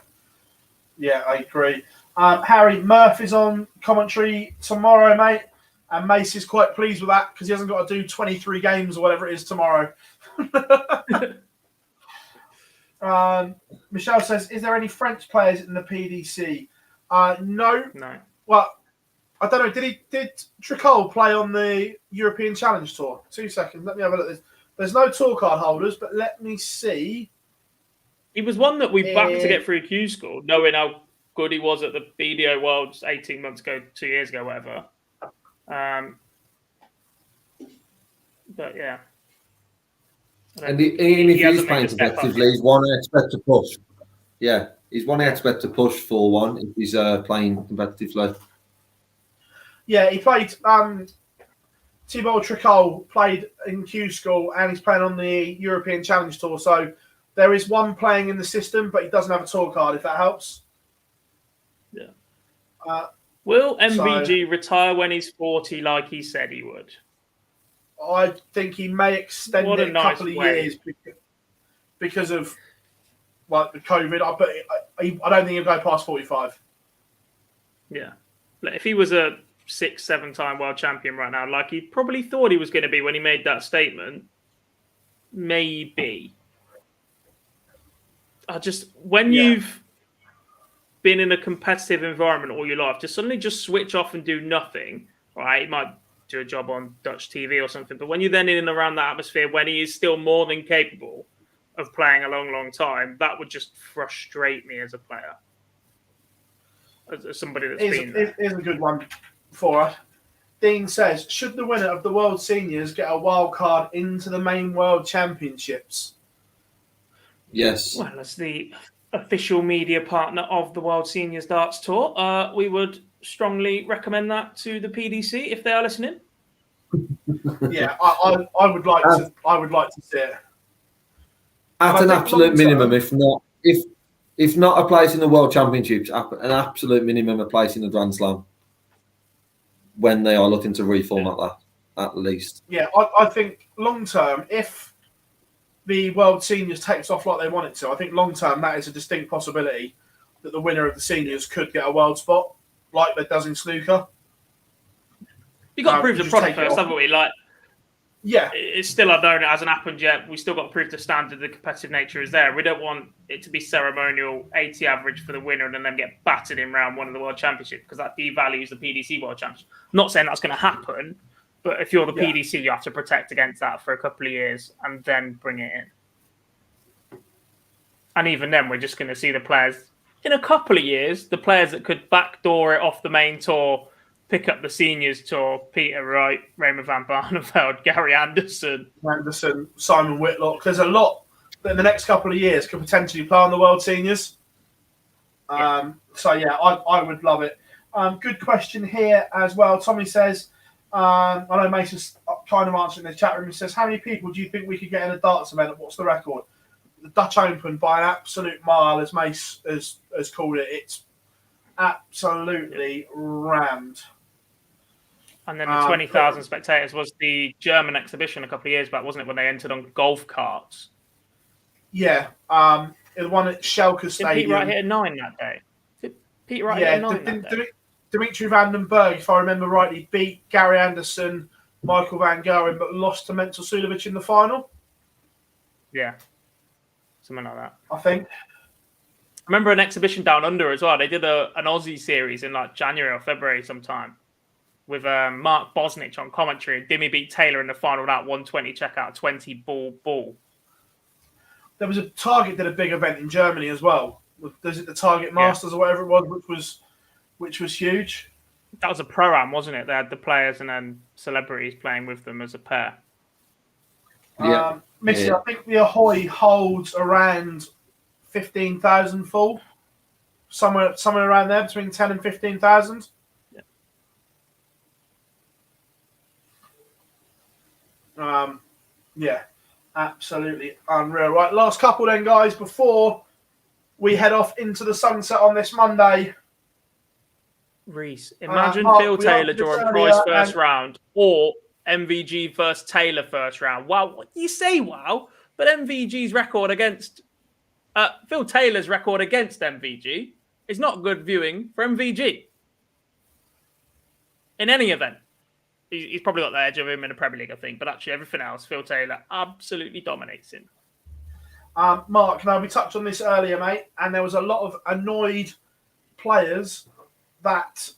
I agree. Harry Murph is on commentary tomorrow, mate. And Mace is quite pleased with that because he hasn't got to do 23 games or whatever it is tomorrow. Michelle says, is there any French players in the PDC? No. Well, I don't know. Did Tricol play on the European Challenge Tour? 2 seconds. Let me have a look at this. There's no tour card holders, but let me see. He was one that we backed to get through Q School, knowing how good he was at the BDO Worlds 18 months ago, 2 years ago, whatever. But yeah. And even if he's playing competitively, he's one I expect to push. Yeah, he's one I expect to push for one if he's playing competitively. Yeah, he played. Thibault Tricol played in Q School and he's playing on the European Challenge Tour. So there is one playing in the system, but he doesn't have a tour card, if that helps. Yeah. Will MVG retire when he's 40 like he said he would? I think he may extend it a couple of years because of like the COVID. I don't think he'll go past 45. Yeah. If he was a 6-7 time world champion right now, like he probably thought he was going to be when he made that statement, maybe. You've been in a competitive environment all your life, to suddenly just switch off and do nothing, right? He might do a job on Dutch TV or something, but when you're then in and around that atmosphere, when he is still more than capable of playing a long, long time, that would just frustrate me as a player. As somebody that's been there. Here's a good one for us. Dean says, should the winner of the World Seniors get a wild card into the main World Championships? Yes. Well, as the official media partner of the World Seniors Darts Tour, we would strongly recommend that to the PDC if they are listening. Yeah, I would like to. I would like to see it at an absolute minimum, if not a place in the World Championships, an absolute minimum a place in the Grand Slam when they are looking to reformat that at least. Yeah, I think long term, if the World Seniors takes off like they want it to, I think long term that is a distinct possibility that the winner of the Seniors could get a world spot, like that does in snooker. You got to prove the product first, haven't we? Like, yeah, it's still unknown. It hasn't happened yet. We still got to prove the standard, the competitive nature is there. We don't want it to be ceremonial 80 average for the winner and then get battered in round one of the World Championship, because that devalues the PDC World Championship. I'm not saying that's going to happen, but if you're the PDC, you have to protect against that for a couple of years and then bring it in. And even then, we're just going to see the players in a couple of years, the players that could backdoor it off the main tour, pick up the Seniors Tour: Peter Wright, Raymond van Barneveld, Gary Anderson, Simon Whitlock. There's a lot that in the next couple of years could potentially play on the World Seniors. So yeah, I would love it. Good question here as well. Tommy says, I know Mason's kind of answering in the chat room. He says, how many people do you think we could get in a darts event? What's the record? The Dutch Open by an absolute mile, as Mace has called it. It's absolutely rammed. And then the 20,000 spectators was the German exhibition a couple of years back, wasn't it, when they entered on golf carts? Yeah. The one at Schalke Stadium. Did Pete Wright hit a 9 that day? Did Pete Wright hit a 9 that day? Dimitri van den Berg, if I remember rightly, beat Gary Anderson, Michael van Gogh, but lost to Mental Sulovic in the final. Yeah. Something like that. I think. I remember an exhibition down under as well. They did an Aussie series in like January or February sometime with Mark Bosnich on commentary. Dimmy beat Taylor in the final of that 120 checkout, 20 ball. There was a Target did a big event in Germany as well. Was it the Target Masters or whatever it was, which was huge? That was a pro-am, wasn't it? They had the players and then celebrities playing with them as a pair. Missy, I think the Ahoy holds around 15,000 full, somewhere around there, between 10 and 15,000. Yeah, absolutely unreal. Right, last couple then, guys, before we head off into the sunset on this Monday. Reese, imagine Phill Taylor drawing Price first round, or MVG versus Taylor first round. Wow, what do you say? Wow, but MVG's record against Phill Taylor's record against MVG is not good viewing for MVG in any event. He's probably got the edge of him in the Premier League, I think. But actually, everything else, Phill Taylor absolutely dominates him. Mark, now we touched on this earlier, mate, and there was a lot of annoyed players that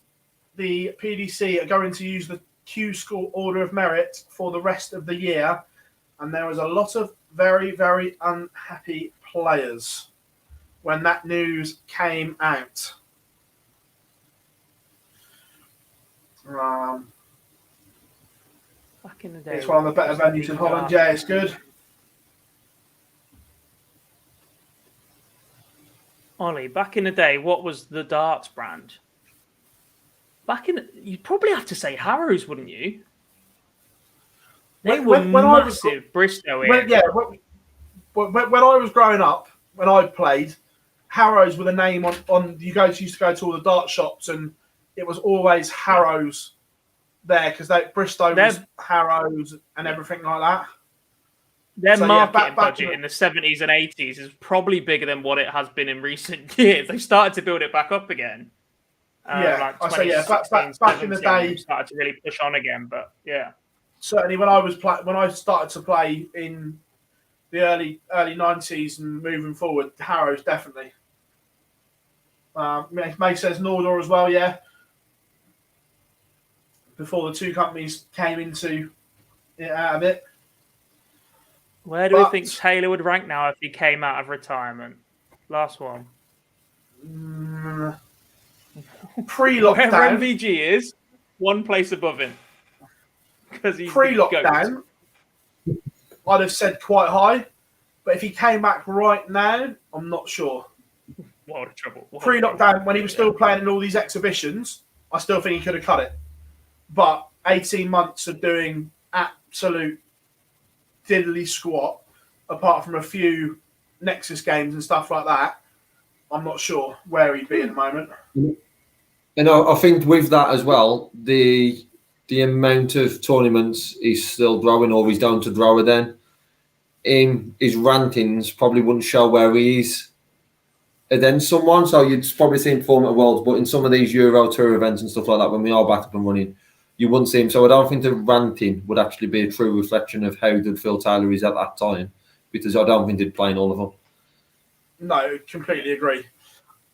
the PDC are going to use the Q School Order of Merit for the rest of the year, and there was a lot of very, very unhappy players when that news came out. Back in the day, it's one of the better venues in Holland. Yeah, it's good. Ollie, back in the day, what was the darts brand? You'd probably have to say Harrows, wouldn't you? They were massive, Bristow. When I was growing up, when I played, Harrows were the name on you guys used to go to all the dart shops, and it was always Harrows there because Bristow was Harrows and everything like that. Their marketing budget in the 70s and 80s is probably bigger than what it has been in recent years. They've started to build it back up again. Back in the day, started to really push on again. But yeah, certainly when I started to play in the early 90s and moving forward, Harrows definitely. May says Nordor as well, yeah. Before the two companies came into it out of it. Where do we think Taylor would rank now if he came out of retirement? Last one. Pre-lockdown. Where MVG is, one place above him. Because he's pre-lockdown, I'd have said quite high. But if he came back right now, I'm not sure. World of trouble. Pre-lockdown, when he was still playing in all these exhibitions, I still think he could have cut it. But 18 months of doing absolute diddly squat, apart from a few Nexus games and stuff like that, I'm not sure where he'd be at the moment. And I think with that as well, the amount of tournaments he's still drawing, or he's down to draw then, in his rankings probably wouldn't show where he is against someone. So you'd probably see him perform at Worlds, but in some of these Euro Tour events and stuff like that, when we are back up and running, you wouldn't see him. So I don't think the ranking would actually be a true reflection of how good Phill Taylor is at that time, because I don't think he'd play in all of them. No, completely agree.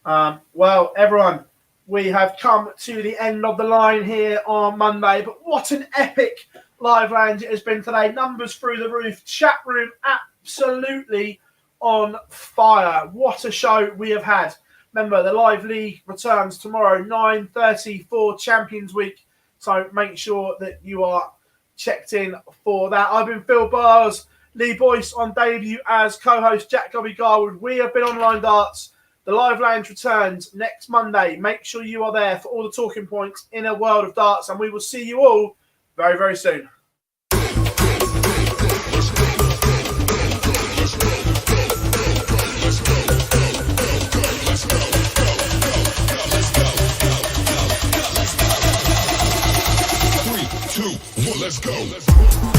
Well, everyone, we have come to the end of the line here on Monday, but what an epic live lounge it has been today. Numbers through the roof, chat room absolutely on fire. What a show we have had. Remember, the live league returns tomorrow, 9:30 for Champions Week. So make sure that you are checked in for that. I've been Phill Bars, Lee Boyce on debut as co-host, Jack Gobby Garwood. We have been Online Darts. The live lounge returns next Monday. Make sure you are there for all the talking points in a world of darts, and we will see you all very, very soon. 2, 1, let's go.